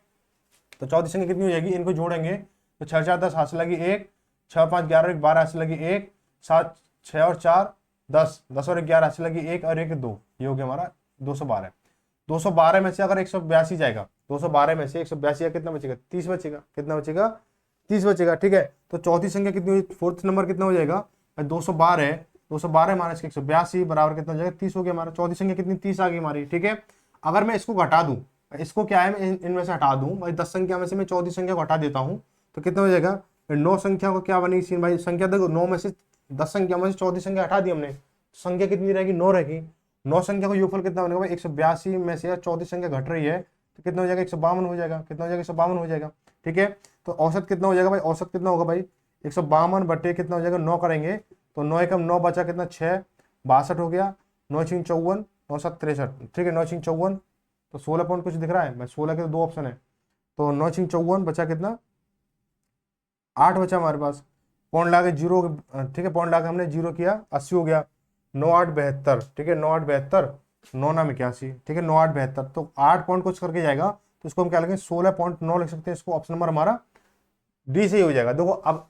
तो चौथी संख्या कितनी हो जाएगी, इनको जोड़ेंगे, तो 6 4 10 हाथ से लगी 1, 6 5 11 12 हाथ से लगी 1, 7 6 और 4 10, 10 और 11 हाथ से लगी 1 और 1 2, ये हो गया हमारा 212। 212 में से अगर 182 जाएगा, 212 में से 182 कितना बचेगा, 30 बचेगा, कितना बचेगा, 30 बचेगा, ठीक है। तो चौथी संख्या कितनी हुई, फोर्थ नंबर कितना हो जाएगा, 212 है, 212 माइनस 182 बराबर कितना हो जाएगा, 30 हो गया हमारा। चौथी संख्या कितनी, 30 आ गई हमारी, ठीक है। अगर मैं इसको घटा दूं, इसको क्या है, मैं इनमें से हटा दूं भाई, 10 संख्या में से मैं चौथी संख्या को हटा देता हूं, तो कितना हो जाएगा, 9 संख्या को क्या बनेगी सीन भाई, संख्या देखो 9 में से 10 संख्या में से चौथी संख्या हटा दी हमने, संख्या कितनी रहेगी, 9 रहेगी। 9 संख्या का योगफल कितना बनेगा भाई, 182 में से चौथी संख्या घट रही है, तो कितना हो जाएगा, 152 हो जाएगा, कितना हो जाएगा, 152 हो जाएगा, ठीक है। तो औसत कितना हो जाएगा भाई, औसत कितना होगा भाई, 152 बटे कितना हो जाएगा, 9 करेंगे, तो 9 एकम 9 बचा कितना, 6 62 हो गया, 9 6 54, 9 7 63, ठीक है, 9 6 54, तो 16 पॉइंट कुछ दिख रहा है, मैं 16 के 2 ऑप्शन है, तो 9 6 54 बचा कितना, 8 बचा हमारे पास, पॉइंट ला के 0, ठीक है, पॉइंट ला के हमने 0 किया, 80 हो गया, 9 8 72, ठीक है, 9 8 72, 9 9 81, ठीक है, 9 8 72, तो 8 पॉइंट कुछ करके जाएगा, तो इसको हम क्या लिखेंगे, 16.9 लिख सकते हैं, इसको ऑप्शन नंबर हमारा डी से ही हो जाएगा। देखो अब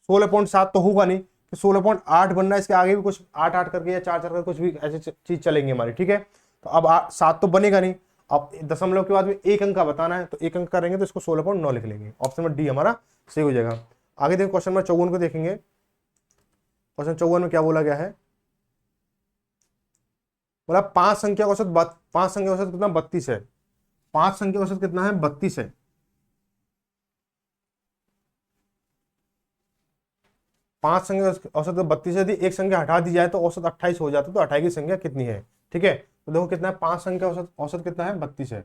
16.7 तो होगा नहीं, तो 16.8 बनना है, इसके आगे भी कुछ 8 8 करके या 4 4 करके कुछ भी ऐसी चीज चलेंगे हमारी, ठीक है। तो अब 7 तो बनेगा नहीं, अब दशमलव के बाद में एक अंक का बताना है, तो एक अंक करेंगे, तो इसको 16.9 लिख लेंगे, ऑप्शन नंबर डी हमारा सही हो जाएगा। आगे देखो क्वेश्चन नंबर 54 को देखेंगे। क्वेश्चन 54 में क्या बोला गया है, बोला 5 संख्या का औसत 5 संख्या औसत कितना, 32 है। 5 संख्या औसत कितना है, 32 है। 5 संख्या औसत 32 है, यदि एक संख्या हटा दी जाए तो औसत 28 हो जाता है, तो हटाई की संख्या कितनी है, ठीक है। तो देखो कितना है, 5 संख्या औसत कितना है, 32 है।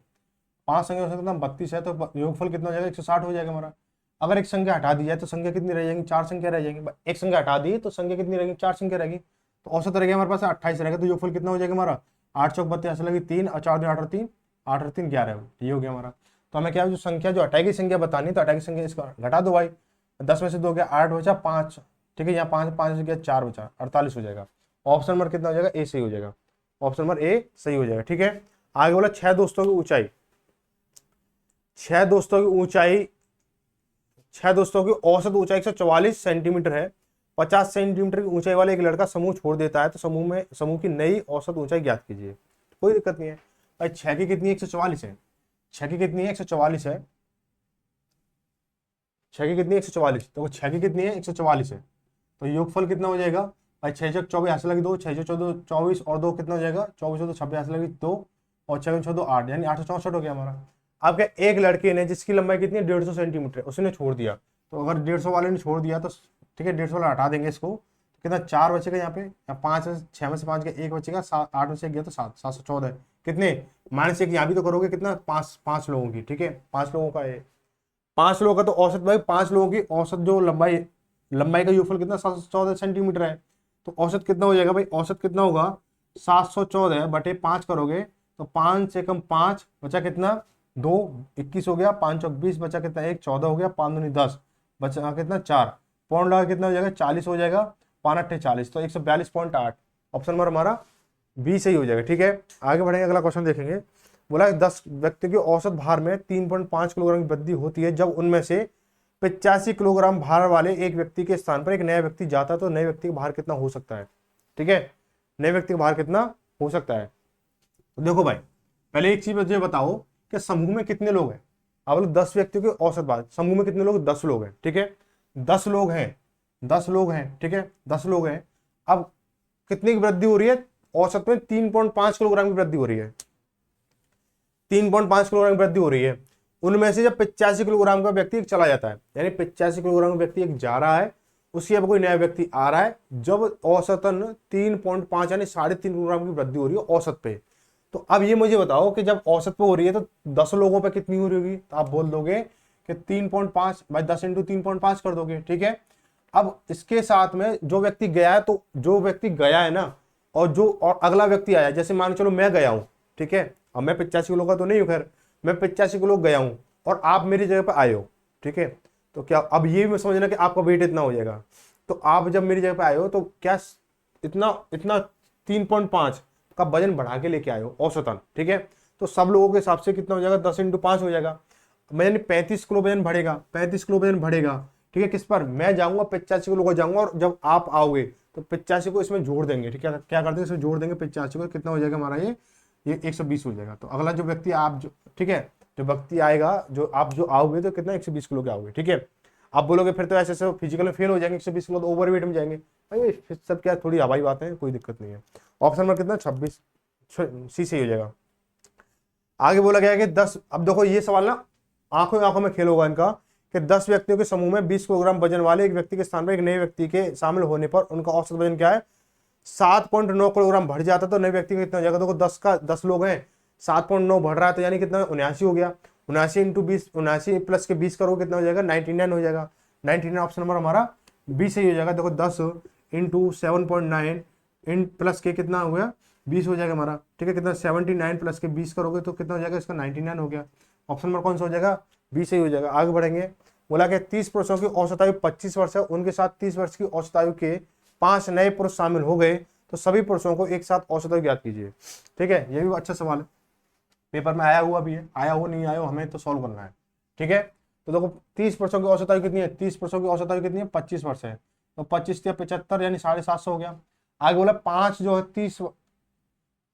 5 संख्या औसत कितना, 32 है, तो योगफल कितना हो जाएगा, 160 हो जाएगा हमारा। अगर एक संख्या हटा दी जाए तो संख्या कितनी रह जाएगी, 4 संख्या रह जाएंगी। एक संख्या हटा दी तो संख्या कितनी रहेगी, 4 संख्या रहेगी, तो औसत रहेगा हमारे पास 28 रहेगा, तो योगफल कितना हो जाएगा हमारा, 8 चौक 32 ऐसे लगी 3 और 4 2 8 और 3 8 और 3 11, ये हो गया हमारा। तो हमें क्या है, जो संख्या जो हटाई संख्या बतानी, तो हटाई संख्या इसका घटा दो भाई, 10 में से 2 गया 8 बचा 5, ठीक है, यहाँ 5 5 से गया 4 बचा 48 हो जाएगा। ऑप्शन नंबर कितना हो जाएगा, ए सही हो जाएगा, ऑप्शन नंबर ए सही हो जाएगा, ठीक है। आगे बोला 6 दोस्तों की ऊंचाई, 6 दोस्तों की ऊंचाई, 6 दोस्तों की औसत ऊंचाई 144 सेंटीमीटर है। 50 सेंटीमीटर की ऊंचाई वाला एक लड़का समूह छोड़ देता है, तो समूह की नई औसत ऊंचाई ज्ञात कीजिए। कोई दिक्कत नहीं है भाई, 6 की कितनी 144 है, 6 की कितनी है 144 है, 6 की कितनी 144, तो 6 की कितनी है 144 है, तो योगफल कितना हो जाएगा भाई, 6 चौक 24 हासिल लगी 2, 6 14 24 और 2 कितना हो जाएगा, 24 और 2 26 हासिल लगी 2, और 6 6 2 8, यानी 864 हो गया हमारा। आपके एक लड़के ने जिसकी लंबाई कितनी है 150 सेंटीमीटर, उसने छोड़ दिया, तो अगर 150 वाले ने छोड़ दिया तो ठीक है 150 वाला हटा देंगे इसको, तो कितना 4 बचेगा यहाँ पे, या 5 में 6 में से 5 गया 1 बचेगा, 8 में से 1 गया तो 7, 714 कितने -1 यहाँ भी तो करोगे कितना 5 लोगों की, ठीक है 5 लोगों का है, 5 लोगों का, तो औसत भाई 5 लोगों की औसत जो लंबाई का योगफल कितना 714 सेंटीमीटर है, तो औसत कितना हो जाएगा भाई, औसत कितना होगा 714 बटे 5 करोगे तो 5 से कम 5 बचा कितना 2, 21 हो गया, 5 चौक 20 बचा कितना 1, 14 हो गया, 5 दूनी 10 बचा कितना 4, पौंड लगा कितना हो जाएगा 40 हो जाएगा, 5 8 40, तो 142.8, ऑप्शन नंबर हमारा बी सही हो जाएगा। ठीक है, आगे बढ़ेंगे, अगला क्वेश्चन देखेंगे। बोला 10 व्यक्ति के औसत भार में 3.5 किलोग्राम की वृद्धि होती है जब उनमें से 85 किलोग्राम भार वाले एक व्यक्ति के स्थान पर एक नया व्यक्ति जाता है, तो नए व्यक्ति का भार कितना हो सकता है। ठीक है, नए व्यक्ति का भार कितना हो सकता है। तो देखो भाई, पहले एक चीज मुझे बताओ कि समूह में कितने लोग हैं। अब लोग 10 व्यक्तियों के औसत भार, समूह में कितने लोग, 10 लोग हैं। ठीक है, 10 लोग हैं, 10 लोग हैं, ठीक है 10 लोग हैं। अब कितनी की वृद्धि हो रही है, औसत में 3.5 किलोग्राम की वृद्धि हो रही है, 3.5 किलोग्राम की वृद्धि हो रही है। उनमें से जब 85 किलोग्राम का व्यक्ति चला जाता है, यानी 85 किलोग्राम का व्यक्ति एक जा रहा है, उसकी अब कोई नया व्यक्ति आ रहा है, जब औसतन 3.5 यानी 3.5 किलोग्राम की वृद्धि हो रही है औसत पे। तो अब ये मुझे बताओ कि जब औसत पे हो रही है तो 10 लोगों पे कितनी हो रही होगी, तो आप बोल दोगे कि 3.5 भाई 10 × 3.5 कर दोगे। ठीक है, अब इसके साथ में जो व्यक्ति गया है, तो जो व्यक्ति गया है ना, और अगला व्यक्ति आया, जैसे मान चलो मैं गया हूं, ठीक है, अब मैं 85 किलो का तो नहीं हूं, खैर मैं 85 किलो गया हूं और आप मेरी जगह पर आए हो। ठीक है, तो क्या अब ये भी समझना कि आपका वेट इतना हो जाएगा, तो आप जब मेरी जगह पर आए हो तो क्या इतना 3.5 का वजन बढ़ा के लेके आए हो औसतन। ठीक है, तो सब लोगों के हिसाब से कितना हो जाएगा, 10 × 5 हो जाएगा, यानी 35 किलो वजन बढ़ेगा, 35 किलो वजन बढ़ेगा। ठीक है, किस पर, मैं जाऊंगा 85 किलो को जाऊंगा, और जब आप आओगे तो 85 को इसमें जोड़ देंगे। ठीक है, क्या करते हैं, इसमें जोड़ देंगे 85 को, कितना हो जाएगा हमारा ये 120 हो जाएगा। तो अगला जो व्यक्ति आप जो, ठीक है, जो व्यक्ति आएगा, जो आप जो आओगे तो कितना 120 किलो के आओगे। ठीक है, आप बोलोगे फिर तो ऐसे फिजिकल में फेल हो जाएंगे, 120 किलो तो ओवर वेट में जाएंगे भाई, फिर सब क्या थोड़ी हवाई बात है, कोई दिक्कत नहीं है। ऑप्शन नंबर कितना 26 सी सही हो जाएगा। आगे बोला गया कि 10, अब देखो ये सवाल ना आंखों में खेल होगा इनका, कि 10 व्यक्तियों के समूह में 20 किलोग्राम वजन वाले एक व्यक्ति के स्थान पर एक नए व्यक्ति के शामिल होने पर उनका औसत वजन क्या है, 7.9 किलोग्राम बढ़ जाता है, तो नए व्यक्ति का कितना हो जाएगा। देखो 10 लोग हैं, 7.9 बढ़ रहा है, तो यानी कितना 79 हो गया, 79 × 20, 79 प्लस के 20 करोगे कितना हो जाएगा 99 हो जाएगा। 99 ऑप्शन नंबर हमारा बी सही हो जाएगा। देखो 10 × 7.9 इन प्लस के कितना हो गया 20 हो जाएगा हमारा। ठीक है, कितना 79 प्लस के 20 करोगे तो कितना हो जाएगा, इसका 99 हो गया। ऑप्शन नंबर कौन सा हो जाएगा, बी सही हो जाएगा। आगे बढ़ेंगे, बोला कि 30 पुरुषों की औसत आयु 25 वर्ष है, उनके साथ 30 वर्ष की औसत आयु के 5 नए पुरुष शामिल हो गए, तो सभी पुरुषों को एक साथ औसत आयु ज्ञात कीजिए। ठीक है, ये भी अच्छा सवाल है, पेपर में आया हुआ भी है, आया हो नहीं आया हो हमें तो सॉल्व करना है। ठीक है, तो देखो 30 पुरुषों की औसत आयु कितनी है, 30 पुरुषों की औसत आयु कितनी है 25 वर्ष है, तो 25 या 75 यानी 750 हो गया। आगे बोला 5 जो है 30,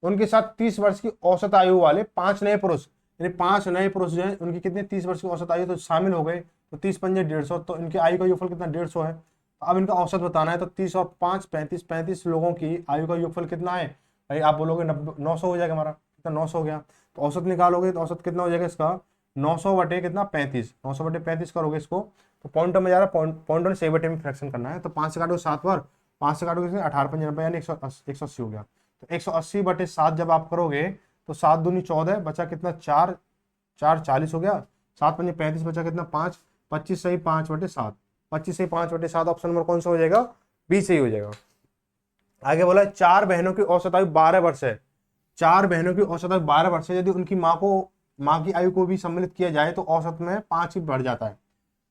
उनके साथ 30 वर्ष की औसत आयु वाले 5 नए पुरुष, यानी 5 नए पुरुष जो है उनकी कितनी 30 वर्ष की औसत आयु तो शामिल हो गए, तो 30 × 5 = 150, तो इनकी आयु का योगफल कितना 150 है। अब इनका औसत बताना है, तो 30 और 5 35 लोगों की आयु का योगफल कितना है भाई, आप बोलोगे 900 हो जाएगा हमारा, कितना 900 हो गया। तो औसत निकालोगे तो औसत कितना हो जाएगा इसका 900 बटे कितना 35, 900 बटे 35 करोगे इसको, तो पॉइंट में जा रहा है, पॉइंट और सही बटे में फ्रैक्शन करना है, तो 5 से काटोगे 7 बार, 5 से काटोगे 18 × 5 = यानी 180 हो गया। तो 180 बटे 7 जब आप करोगे तो 7 दूनी 14 बचा कितना 4 40 हो गया, 7 × 5 = 35 बचा कितना 5, 25 सही 5 बटे 7, 25 सही 5 बटे 7, ऑप्शन नंबर कौन सा हो जाएगा, बी सही हो जाएगा। आगे बोला 4 बहनों की औसत आयु 12 वर्ष है, 4 बहनों की औसत आयु 12 वर्ष है, यदि उनकी माँ की आयु को भी सम्मिलित किया जाए तो औसत में 5 ही बढ़ जाता है,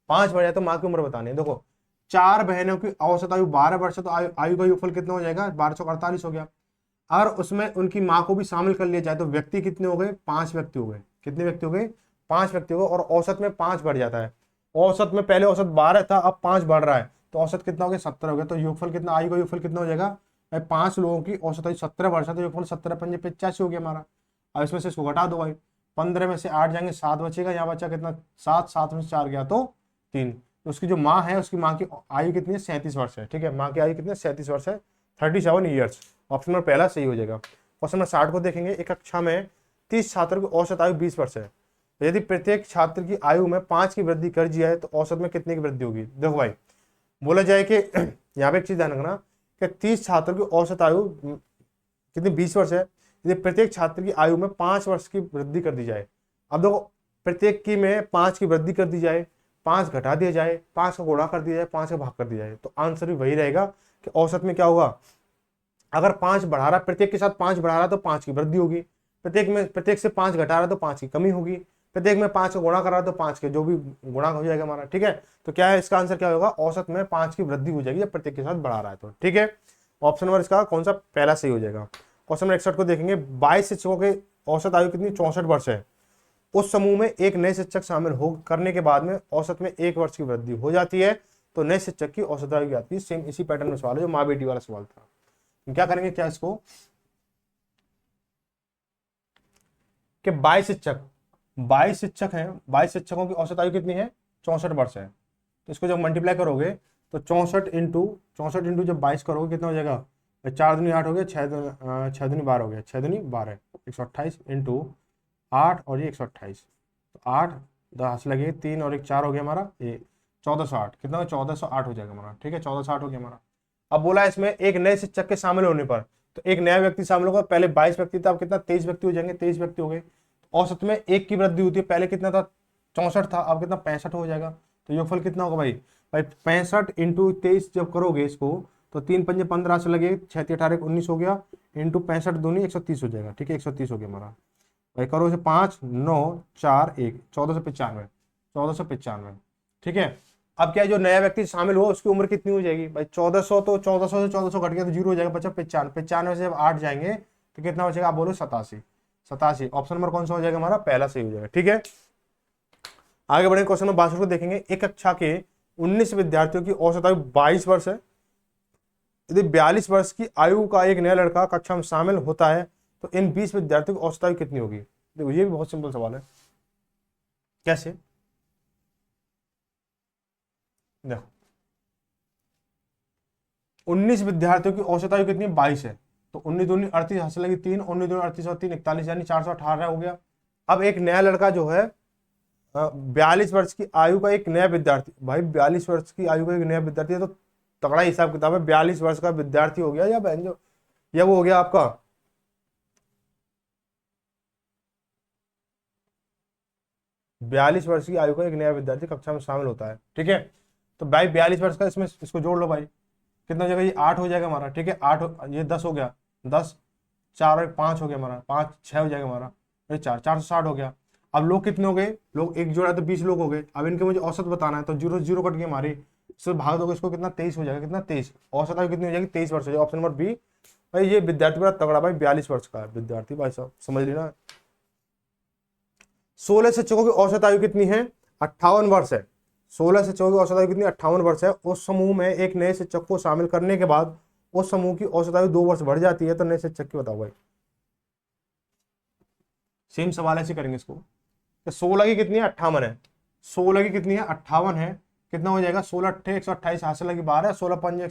5 बढ़ जाए तो माँ की उम्र बतानी है। देखो 4 बहनों की औसत आयु 12 वर्ष है, तो आयु का योगफल कितना हो जाएगा 1248 हो गया। और उसमें उनकी माँ को भी शामिल कर लिया जाए तो व्यक्ति कितने हो गए, 5 व्यक्ति हो गए, कितने व्यक्ति हो गए 5 व्यक्ति हो गए, और औसत में 5 बढ़ जाता है। औसत में पहले औसत 12 था, अब 5 बढ़ रहा है, तो औसत कितना हो गया 70 हो गया। तो योगफल कितना, आयु का योगफल कितना हो जाएगा, 5 लोगों की औसत आयु 17 वर्ष है, तो योगफल 17 × 5 = 85 हो गया हमारा। अब इसमें से इसको घटा दो भाई, 15 में से 8 जाएंगे 7 बचेगा, यहाँ बचा कितना 7, 7 में से 4 गया तो 3। तो उसकी जो माँ है उसकी माँ की आयु कितनी है 37 वर्ष है। ठीक है, माँ की आयु कितनी है 37 वर्ष है, 37 ईयर्स, ऑप्शन नंबर पहला सही हो जाएगा। क्वेश्चन नंबर 60 को देखेंगे, एक कक्षा में 30 छात्रों की औसत आयु 20 वर्ष है, तो यदि प्रत्येक छात्र की आयु में 5 की वृद्धि कर दी जाए तो औसत में कितने की वृद्धि होगी। देखो भाई, बोला जाए कि यहाँ पे एक चीज ध्यान रखना कि 30 छात्रों की औसत आयु कितनी 20 वर्ष है। यदि प्रत्येक छात्र की आयु में 5 वर्ष की वृद्धि कर दी जाए, अब देखो प्रत्येक की में 5 की वृद्धि कर दी जाए, 5 घटा दिया जाए, 5 का गुणा कर दिया जाए, 5 का भाग कर दिया जाए, तो आंसर भी वही रहेगा कि औसत में क्या होगा। अगर 5 बढ़ा रहा, प्रत्येक के साथ 5 बढ़ा रहा तो 5 की वृद्धि होगी, प्रत्येक से 5 घटा रहा तो 5 की कमी होगी, प्रत्येक में 5 का गुणा कर रहा तो 5 के जो भी गुणा हो जाएगा हमारा। ठीक है, तो क्या है इसका आंसर क्या होगा, औसत में 5 की वृद्धि हो जाएगी जब प्रत्येक के साथ बढ़ा रहा है तो। ठीक है, ऑप्शन नंबर इसका कौन सा पहला सही हो जाएगा। क्वेश्चन नंबर 61 को देखेंगे। 22 शिक्षकों के औसत आयु कितनी 64 वर्ष है। उस समूह में एक नए शिक्षक शामिल हो करने के बाद में औसत में 1 वर्ष की वृद्धि हो जाती है, तो नए शिक्षक की औसत आयु क्या आती है। सेम इसी पैटर्न में सवाल है जो माँ बेटी वाला सवाल था। क्या करेंगे, क्या इसको कि 22 शिक्षक हैं, 22 शिक्षकों की औसत आयु कितनी है 64 वर्ष है। तो इसको जब मल्टीप्लाई करोगे तो 64 इंटू जब 22 करोगे कितना हो जाएगा, 4 दूनी 8 हो गया, 6 दूनी 12 हो गया, 6 दूनी 12, 128 इंटू 8 और ये 128, तो 8 10 लगे 3 और 1 4 हो गया हमारा, ये 1408 कितना 1408 हो जाएगा हमारा। ठीक है, 1408 हो गया हमारा। अब बोला इसमें एक नए शिक्षक के शामिल होने पर, तो एक नया व्यक्ति शामिल होगा, पहले 22 व्यक्ति था, अब कितना 23 व्यक्ति हो जाएंगे, 23 व्यक्ति हो गए। औसत में 1 की वृद्धि होती है, पहले कितना था 64 था, अब कितना 65 हो जाएगा। तो योगफल कितना होगा भाई 65 इंटू 23 जब करोगे इसको तो 3 पंजे 15 से लगे, 6 18 19 हो गया, इंटू 65 दूनी 130 हो जाएगा। ठीक है, 130 हो गया हमारा भाई। करो इसे 5 9 4 1 1495, 1495। ठीक है, अब क्या है जो नया व्यक्ति शामिल हुआ उसकी उम्र कितनी हो जाएगी भाई 1400, तो 1400 से 1400 घट गया तो 0 हो जाएगा, बचा 95, 95 से जब 8 जाएंगे तो कितना बचेगा, आप बोलो 87, 87। ऑप्शन नंबर कौन सा हो जाएगा हमारा, पहला सही हो जाएगा। ठीक है, आगे बढ़े क्वेश्चन नंबर 62 को देखेंगे। एक कक्षा के 19 विद्यार्थियों की औसत आयु 22 वर्ष है। यदि 42 वर्ष की आयु का एक नया लड़का कक्षा में शामिल होता है तो इन 20 विद्यार्थियों की औसत आयु कितनी होगी। देखो ये भी बहुत सिंपल सवाल है, कैसे देखो 19 विद्यार्थियों की औसत आयु कितनी 22 है, तो 19 दूनी 38 हासिल लगी 3, 19 दूनी 38 और 3 41 यानी 418 हो गया। अब एक नया लड़का जो है 42 वर्ष की आयु का एक नया विद्यार्थी, भाई 42 वर्ष की आयु का एक नया विद्यार्थी है तो तगड़ा हिसाब किताब है। 42 वर्ष का विद्यार्थी हो गया या बहन जो या वो हो गया आपका 42 वर्ष की आयु का एक नया विद्यार्थी कक्षा में शामिल होता है। ठीक है, तो भाई 42 वर्ष का इसमें इसको जोड़ लो भाई, कितना हो जाएगा, ये 8 हो जाएगा हमारा। ठीक है, 8 ये 10 हो गया, 10 4 और 5 हो गया हमारा, 5 6 हो जाएगा हमारा, ये 4 460 हो गया। अब लोग कितने हो गए, लोग एक जोड़ा तो 20 लोग हो गए। अब इनके मुझे औसत बताना है तो 0 0 कट गई हमारी, इससे भाग दोगे इसको कितना 23 हो जाएगा, कितना 23, औसत आयु कितनी हो जाएगी 23 वर्ष हो जाएगी। ऑप्शन नंबर बी भाई, ये विद्यार्थी बड़ा तगड़ा भाई 42 वर्ष का है विद्यार्थी भाई साहब, समझ लेना। 16 शिक्षकों की औसत आयु कितनी है 58 वर्ष है। 16 शिक्षकों की औसत आयु कितनी 58 वर्ष है। उस समूह में एक नए शिक्षक को शामिल करने के बाद उस समूह की औसत आयु 2 वर्ष बढ़ जाती है, तो नए शिक्षक की बताओ भाई। सेम सवाल ऐसे करेंगे इसको, तो 16 की कितनी है 58 है, 16 की कितनी है 58 है, कितना हो जाएगा 16 अट्ठे 128 हासिल लगी 12, 16 पंजे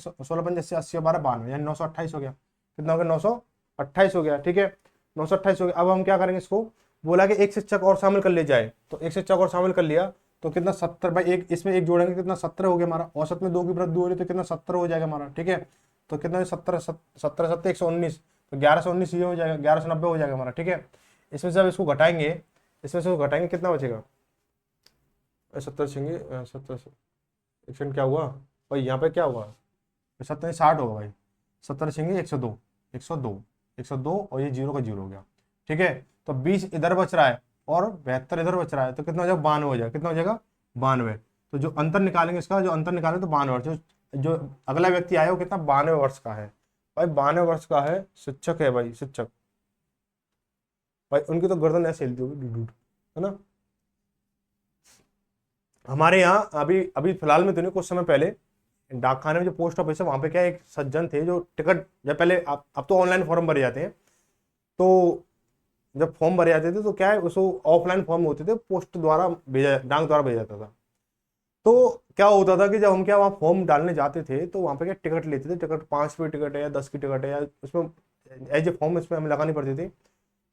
80 12 92 यानी 928 हो गया, कितना हो गया 928 हो गया। ठीक है, 928 हो गया। अब हम क्या करेंगे इसको, बोला कि एक शिक्षक और शामिल कर ले जाए, तो एक शिक्षक और शामिल कर लिया तो कितना 70 भाई, एक इसमें एक जोड़ेंगे कितना 17 हो गया हमारा। औसत में 2 की वृद्धि हो रही है तो कितना 17 हो जाएगा हमारा। ठीक है, तो कितना 17 17 7 119, तो 1119 ये हो जाएगा, 1190 हो जाएगा हमारा। ठीक है, इसमें से अब इसको घटाएंगे, इसमें से घटाएंगे कितना बचेगा 70 छेंगे 70 एक्शन क्या हुआ भाई, यहाँ पे क्या हुआ 70 60 होगा भाई, 70 छेंगे 102 102 102 और ये 0 का 0 हो गया। ठीक है, तो 20 इधर बच रहा है और 72 इधर बच रहा है, तो कितना हो जाएगा 92 हो जाएगा, कितना हो जाएगा 92। तो जो अंतर निकालेंगे इसका, जो अंतर निकालेंगे तो 92 वर्ष, जो अगला व्यक्ति आया वो कितना 92 वर्ष का है भाई, 92 वर्ष का है, शिक्षक है भाई, शिक्षक भाई। उनकी तो गर्दन ऐसे हिलती होगी, है ना। हमारे यहाँ अभी अभी फिलहाल में तो नहीं, कुछ समय पहले डाकखाने में जो पोस्ट ऑफिस है वहां पे क्या एक सज्जन थे जो टिकट, जब पहले अब तो ऑनलाइन फॉर्म भरे जाते हैं, तो जब फॉर्म भरे जाते थे तो क्या है उसको ऑफलाइन फॉर्म होते थे, पोस्ट द्वारा भेजा, डाक द्वारा भेजा जाता था। तो क्या होता था कि जब हम क्या वहाँ फॉर्म डालने जाते थे तो वहाँ पे क्या टिकट लेते थे, टिकट 5 रुपये टिकट है या 10 की टिकट है या उसमें एज ए फॉर्म इसमें हमें लगानी पड़ती थी।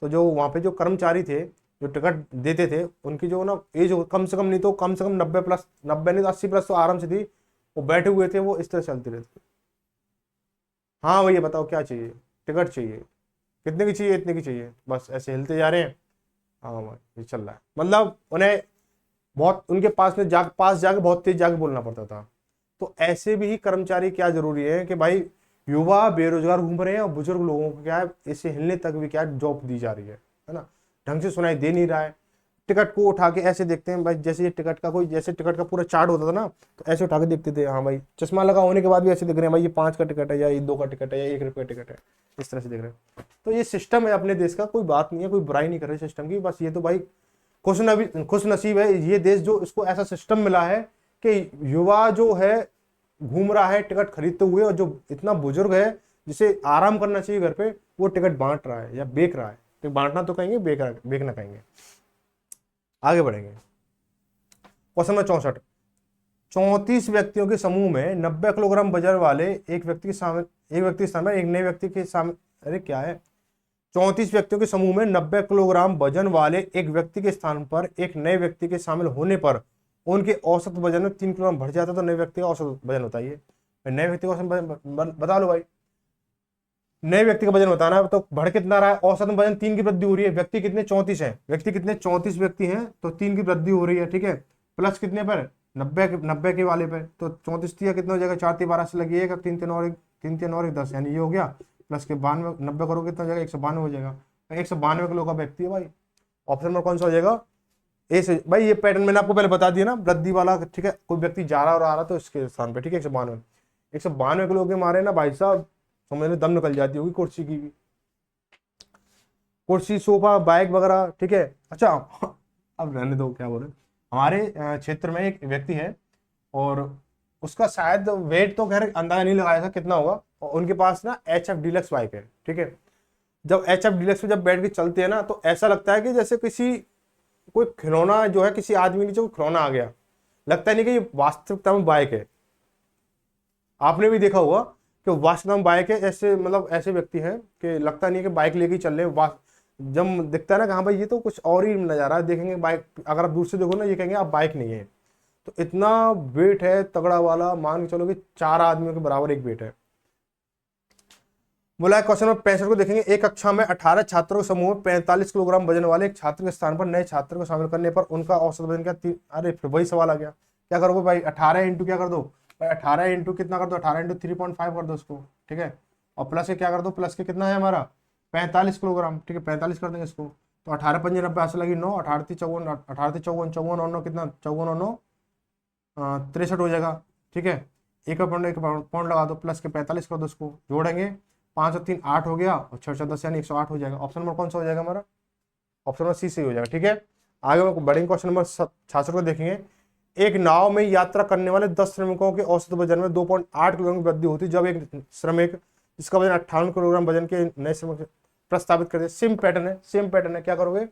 तो जो वहाँ पे जो कर्मचारी थे जो टिकट देते थे उनकी जो ना एज कम से कम नहीं तो कम से कम 90+, 90 नहीं तो 80+ तो आराम से थी। वो बैठे हुए थे, वो इस तरह चलते रहते। हाँ भैया बताओ क्या चाहिए, टिकट चाहिए, कितने की चाहिए, इतने की चाहिए, बस ऐसे हिलते जा रहे हैं। हाँ भाई ये चल रहा है, मतलब उन्हें बहुत उनके पास जाके बहुत तेज जाके बोलना पड़ता था। तो ऐसे भी ही कर्मचारी क्या जरूरी है कि भाई युवा बेरोजगार घूम रहे हैं और बुजुर्ग लोगों को क्या है, ऐसे हिलने तक भी क्या जॉब दी जा रही है ना, ढंग से सुनाई दे नहीं रहा है। टिकट को उठा के ऐसे देखते हैं भाई, जैसे ये टिकट का कोई जैसे टिकट का पूरा चार्ट होता था ना, तो ऐसे उठा के देखते थे। हाँ भाई चश्मा लगा होने के बाद भी ऐसे देख रहे हैं भाई ये 5 का टिकट है या ये 2 का टिकट है या 1 रुपये का टिकट है, इस तरह से देख रहे हैं। तो ये सिस्टम है अपने देश का, कोई बात नहीं है, कोई बुराई नहीं कर रहे सिस्टम की, बस ये तो भाई खुश नसीब है ये देश जो इसको ऐसा सिस्टम मिला है कि युवा जो है घूम रहा है टिकट खरीदते हुए, और जो इतना बुजुर्ग है जिसे आराम करना चाहिए घर पे, वो टिकट बांट रहा है या बेच रहा है। तो बांटना तो कहेंगे, बेचना कहेंगे। आगे बढ़ेंगे। Question number 64। 34 व्यक्तियों के समूह में 90 किलोग्राम वजन वाले एक व्यक्ति के स्थान पर एक नए व्यक्ति के सामने, अरे क्या है, 34 व्यक्तियों के समूह में 90 किलोग्राम वजन वाले एक व्यक्ति के स्थान पर एक नए व्यक्ति के शामिल होने पर उनके औसत वजन में 3 किलोग्राम बढ़ जाता, तो नए व्यक्ति का औसत वजन बताइए। नए व्यक्ति का औसत वजन बता लो भाई, नए व्यक्ति का वजन बताना है, तो बढ़ कितना रहा है, औसत वजन 3 की वृद्धि हो रही है, व्यक्ति कितने 34 है, व्यक्ति कितने 34 व्यक्ति हैं, तो 3 की वृद्धि हो रही है, ठीक है। प्लस कितने पर, 90 के वाले पे, तो 34 कितना हो जाएगा, 4 12 से लगी 1, 3 3 और 1 10, यानी ये हो गया। प्लस के 92, 90 करोगे कितना हो जाएगा, 192 हो जाएगा। 192 किलो का व्यक्ति है भाई। ऑप्शन नंबर कौन सा हो जाएगा, ए से। भाई ये पैटर्न मैंने आपको पहले बता दिया ना, वृद्धि वाला, ठीक है, कोई व्यक्ति जा रहा और आ रहा तो इसके स्थान पे, ठीक है। 192 किलो के मारे ना भाई साहब, समझ लो दम निकल जाती होगी कुर्सी की भी, कुर्सी सोफा बाइक वगैरह, ठीक है। अच्छा अब रहने दो, क्या बोले, हमारे क्षेत्र में एक व्यक्ति है और उसका शायद वेट तो खैर अंदाजा नहीं लगाया था कितना होगा, और उनके पास ना HF डीलक्स बाइक है, ठीक है। जब HF डीलक्स पे जब बैठ के चलते हैं ना, तो ऐसा लगता है कि जैसे कोई खिलौना जो है, किसी आदमी के जो खिलौना आ गया, लगता नहीं कि ये वास्तविकता में बाइक है। आपने भी देखा होगा कि वास्तव में बाइक है, ऐसे मतलब ऐसे व्यक्ति हैं कि लगता नहीं है कि बाइक लेके चल रहे हैं। जब दिखता है ना कि हाँ भाई ये तो कुछ और ही नजारा है, देखेंगे बाइक, अगर आप दूर से देखो ना, ये कहेंगे आप बाइक नहीं है। तो इतना वेट है तगड़ा वाला, मान के चलो कि 4 आदमियों के बराबर एक वेट है। बोला है क्वेश्चन नंबर 65 को देखेंगे। एक कक्षा में 18 छात्रों के समूह में 45 किलोग्राम वजन वाले एक छात्र के स्थान पर नए छात्र को शामिल करने पर उनका औसत वजन क्या, अरे फिर वही सवाल आ गया, क्या करोगे भाई, 18 इंटू क्या कर दो भाई, 18 इंटू कितना कर दो, 18 इंटू 3.5 कर दो उसको, ठीक है। और प्लस के क्या कर दो, प्लस के कितना है हमारा 45 किलोग्राम, ठीक है, 45 कर देंगे इसको। तो 18 पंजे 90 ऐसे लगी 9, 18 54, 18 54, 54 और 9 कितना, 54 और 9 63 हो जाएगा, ठीक है। एक पॉइंट लगा दो, प्लस के 45 कर दो, उसको जोड़ेंगे, 5 और 3 8 हो गया, और 6 10 यानी 108 हो जाएगा। ऑप्शन नंबर कौन सा हो जाएगा हमारा, ऑप्शन नंबर सी सही हो जाएगा, ठीक है। आगे बढ़ेंगे, क्वेश्चन नंबर 66 को देखेंगे। एक नाव में यात्रा करने वाले 10 श्रमिकों के औसत वजन में 2.8 किलोग्राम की वृद्धि होती है जब एक श्रमिक जिसका वजन 58 किलोग्राम वजन के नए श्रमिक प्रस्तावित करते हैं। सेम पैटर्न है, क्या करोगे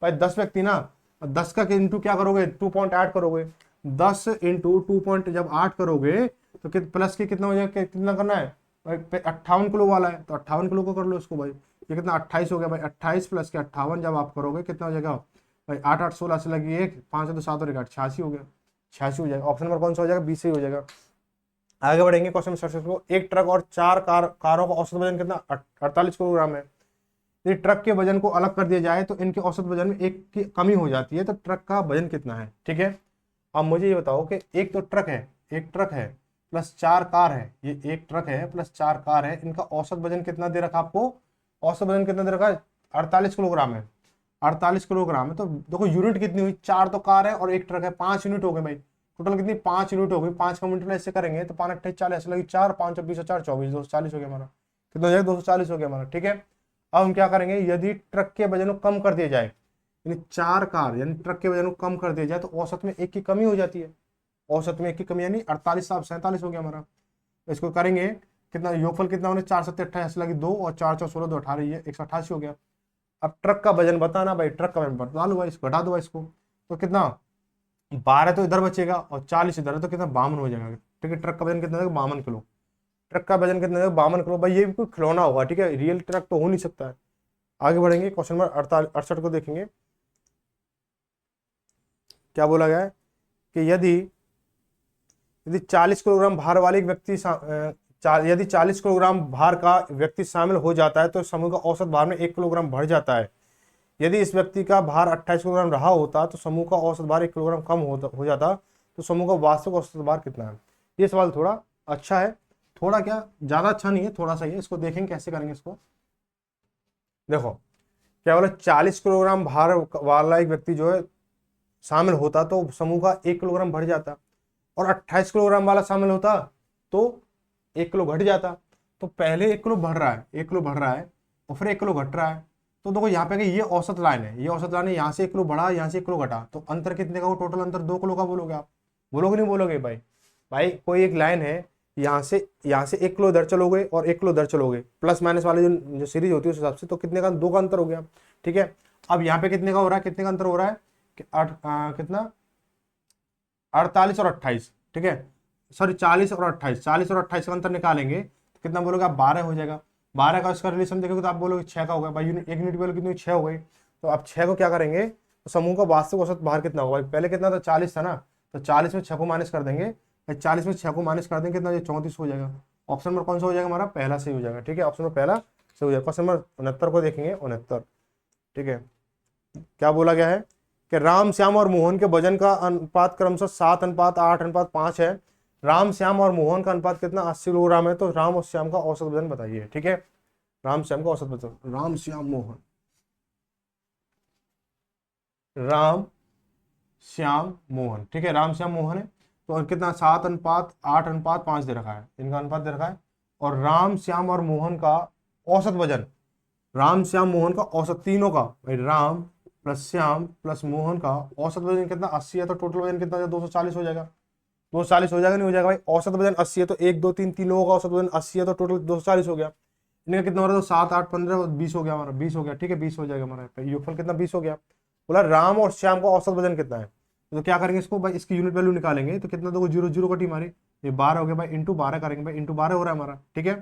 भाई, 10 व्यक्ति ना, 10 का इंटू क्या करोगे, 2.8 करोगे, 10 इंटू 2.8 करोगे तो प्लस के कितना हो जाएगा, कितना करना है भाई, 58 किलो वाला है तो 58 किलो को कर लो इसको भाई, ये कितना 28 हो गया भाई, 28 प्लस के 58 जब आप करोगे कितना हो जाएगा भाई, 8 8 16 से लगी 1, 5 तो 7 और 1 86 हो गया, 86 हो जाएगा। ऑप्शन नंबर कौन सा हो जाएगा, 20 सही हो जाएगा। आगे बढ़ेंगे क्वेश्चन 67 को। एक ट्रक और 4 कारों का औसत वजन कितना, 48 किलोग्राम है। यदि ट्रक के वजन को अलग कर दिया जाए तो इनके औसत वजन में 1 की कमी हो जाती है, तो ट्रक का वजन कितना है, ठीक है। अब मुझे ये बताओ कि एक ट्रक है प्लस 4 कार है, ये एक ट्रक है प्लस 4 कार है, इनका औसत वजन कितना दे रखा आपको, औसत वजन कितना दे रखा है, 48 किलोग्राम है, 48 किलोग्राम है। तो देखो यूनिट कितनी हुई, 4 तो कार है और एक ट्रक है, 5 यूनिट हो गए भाई, टोटल कितनी 5 यूनिट हो गई। 5 का यूनिट ऐसे करेंगे तो 5 28 40 लगी, 4 5 20 4 24 240 हो गया हमारा, कितना हो जाएगा 240 हो गया हमारा, ठीक है। अब हम क्या करेंगे, यदि ट्रक के वजन को कम कर दिया जाए, यानी 4 कार यानी ट्रक के वजन को कम कर दिया जाए, तो औसत में 1 की कमी हो जाती है, औसत में 1 की कमी, यानी 48 47 हो गया हमारा। इसको करेंगे कितना, योगफल कितना होने, 4 7 28 लगी 2 और 4 4 16 2 18, ये 188 हो गया। अब ट्रक का वजन बताना भाई, ट्रक का वजन बता लो भाई, इसको घटा दो इसको, तो कितना 12 तो इधर बचेगा और 40 इधर है, तो कितना 52 हो जाएगा, ठीक है। ट्रक का वजन कितना है, 52 किलो, ट्रक का वजन कितना है, 52 किलो भाई, ये भी कोई खिलौना होगा, ठीक है, रियल ट्रक तो हो नहीं सकता है। आगे बढ़ेंगे, क्वेश्चन नंबर 68 को देखेंगे। क्या बोला गया है कि यदि यदि 40 किलोग्राम भार वाले एक व्यक्ति यदि 40 किलोग्राम भार का व्यक्ति शामिल हो जाता है तो समूह का औसत भार में 1 किलोग्राम बढ़ जाता है। यदि इस व्यक्ति का भार 28 किलोग्राम रहा होता तो समूह का औसत भार 1 किलोग्राम कम हो जाता, तो समूह का वास्तविक औसत भार कितना है। ये सवाल थोड़ा अच्छा है, थोड़ा क्या ज्यादा अच्छा नहीं है, थोड़ा सा ही है। इसको देखेंगे कैसे करेंगे इसको। देखो क्या बोला, 40 किलोग्राम भार वाला एक व्यक्ति जो है शामिल होता तो समूह का 1 किलोग्राम बढ़ जाता, और 28 किलोग्राम वाला शामिल होता तो 1 किलो घट जाता। तो पहले 1 किलो बढ़ रहा है, 1 किलो बढ़ रहा है और फिर 1 किलो घट रहा है। तो देखो यहाँ पे कि ये औसत लाइन है, ये औसत लाइन है, यहाँ से 1 किलो बढ़ा, यहाँ से 1 किलो घटा, तो अंतर कितने का, वो टोटल अंतर 2 किलो का बोलोगे आप, बोलोगे नहीं बोलोगे भाई। भाई कोई एक लाइन है, यहाँ से 1 किलो इधर चलोगे और 1 किलो इधर चलोगे, प्लस माइनस वाले जो सीरीज होती है उस हिसाब से, तो कितने का, 2 का अंतर हो गया। ठीक है, अब यहाँ पे कितने का हो रहा है, कितने का अंतर हो रहा है कि कितना 48 और 28, ठीक है, सॉरी 40 और 28, 40 और 28 का अंतर निकालेंगे तो कितना बोलोगे आप, 12 हो जाएगा। 12 का इसका रिलेशन देखोगे तो आप बोलोगे 6 का होगा भाई, एक यूनिट बोलोगे कितनी, 6 हो गई। तो आप 6 को क्या करेंगे, तो समूह का वास्तविक औसत भार कितना होगा, पहले कितना था 40 था ना, तो 40 में 6 को माइनस कर देंगे, 40 में 6 को माइनस कर देंगे कितना, 34 हो जाएगा। ऑप्शन नंबर कौन सा हो जाएगा हमारा, पहला सही हो जाएगा। ठीक है, ऑप्शन नंबर पहला सही हो जाएगा। क्वेश्चन नंबर 69 को देखेंगे, 69। ठीक है, क्या बोला गया है कि राम श्याम और मोहन के वजन का अनुपात क्रमशः 7:8:5 है। राम श्याम और मोहन का अनुपात कितना, 80 किलोग्राम है। तो राम और श्याम का औसत वजन बताइए। ठीक है, राम श्याम का औसत वजन, राम श्याम मोहन, राम श्याम मोहन। ठीक है, राम श्याम मोहन है तो कितना, 7:8:5 दे रखा है, इनका अनुपात दे रखा है। और राम श्याम और मोहन का औसत वजन, राम श्याम मोहन का औसत, तीनों का भाई, राम प्लस श्याम प्लस मोहन का औसत वजन कितना, 80 है। तो टोटल वजन कितना, 240 हो जाएगा। 240 हो जाएगा, नहीं हो जाएगा भाई, औसत वजन 80 है तो 1 2 3 तीन लोगों का औसत वजन 80 है, तो टोटल 240 हो गया। इनका कितना हो रहा है, तो 7 8 15 20 हो गया हमारा, 20 हो गया। ठीक है, 20 हो जाएगा हमारा योगफल कितना, 20 हो गया। बोला राम और श्याम का औसत वजन कितना है, तो क्या करेंगे इसको भाई, इसकी यूनिट वैल्यू निकालेंगे तो कितना, देखो 0 0 कटी हमारी, ये 12 हो गया भाई, इंटू 12 करेंगे भाई, इंटू 12 हो रहा है हमारा। ठीक है,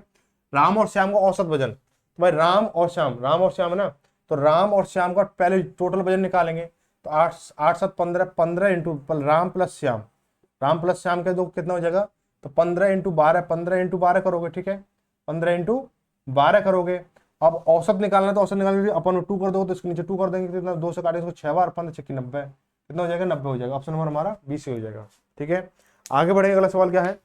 राम और श्याम का औसत वजन, तो भाई राम और श्याम है ना, तो राम और श्याम का पहले टोटल वजन निकालेंगे। तो 8 8 7 15, 15 into Ram plus Shyam, Ram plus Shyam के दो कितना हो जाएगा, तो 15 इंटू 12, 15 इंटू 12 करोगे। ठीक है, 15 इंटू 12 करोगे। अब औसत निकालना, तो औसत निकालने के लिए अपन 2 कर दो, तो इसके नीचे 2 कर देंगे, कितना, 2 से काटे इसको 6 बार, 15 6 90, कितना हो जाएगा, 90 हो जाएगा। ऑप्शन नंबर हमारा 20 हो जाएगा। ठीक है, आगे बढ़ेंगे। अगला सवाल क्या है,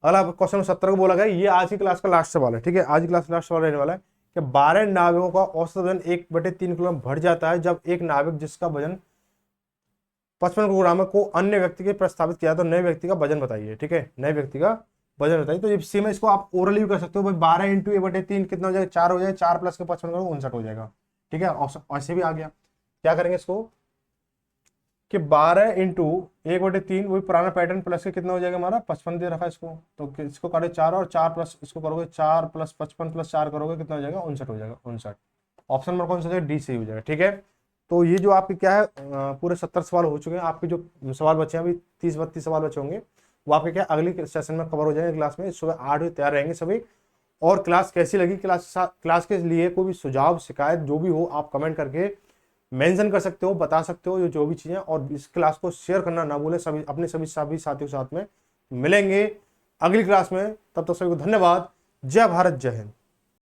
अगला क्वेश्चन 70 को बोला गया, ये आज की क्लास का लास्ट सवाल है। ठीक है, आज की क्लास का लास्ट सवाल रहने वाला है कि 12 नाविकों का औसत वजन 1/3 किलोग्राम बढ़ जाता है जब एक नाविक जिसका वजन 55 किलोग्राम को अन्य व्यक्ति के प्रस्तावित किया, तो नए व्यक्ति का वजन बताइए। ठीक है, नए व्यक्ति का वजन बताइए। तो ये सेम है, इसको आप ओरली भी कर सकते हो भाई, 12 इंटू 1/3 कितना हो जाएगा, 4 हो जाएगा, 4 प्लस के 55 करोगे 59 हो जाएगा। ठीक है, ऐसे भी आ गया। क्या करेंगे इसको कि 12 इंटू 1/3, वही पुराना पैटर्न, प्लस के कितना हो जाएगा हमारा, 55 दे रखा है इसको, तो इसको काटे 4 और 4 प्लस इसको करोगे 4 प्लस 55 प्लस 4 करोगे कितना हो जाएगा, 59 हो जाएगा, 59। ऑप्शन नंबर कौन सा हो जाएगा, डी सही हो जाएगा। ठीक है, तो ये जो आपके क्या है, पूरे 70 सवाल हो चुके हैं। आपके जो सवाल बचे हैं अभी 30-32 सवाल बचे होंगे, वो आपके क्या अगली सेशन में कवर हो जाएंगे क्लास में। सुबह 8 बजे तैयार रहेंगे सभी। और क्लास कैसी लगी, क्लास के लिए कोई भी सुझाव शिकायत जो भी हो, आप कमेंट करके मेंशन कर सकते हो, बता सकते हो जो भी चीजें। और इस क्लास को शेयर करना ना भूलें, सभी अपने सभी साथियों के साथ में। मिलेंगे अगली क्लास में, तब तक सभी को धन्यवाद। जय भारत, जय हिंद।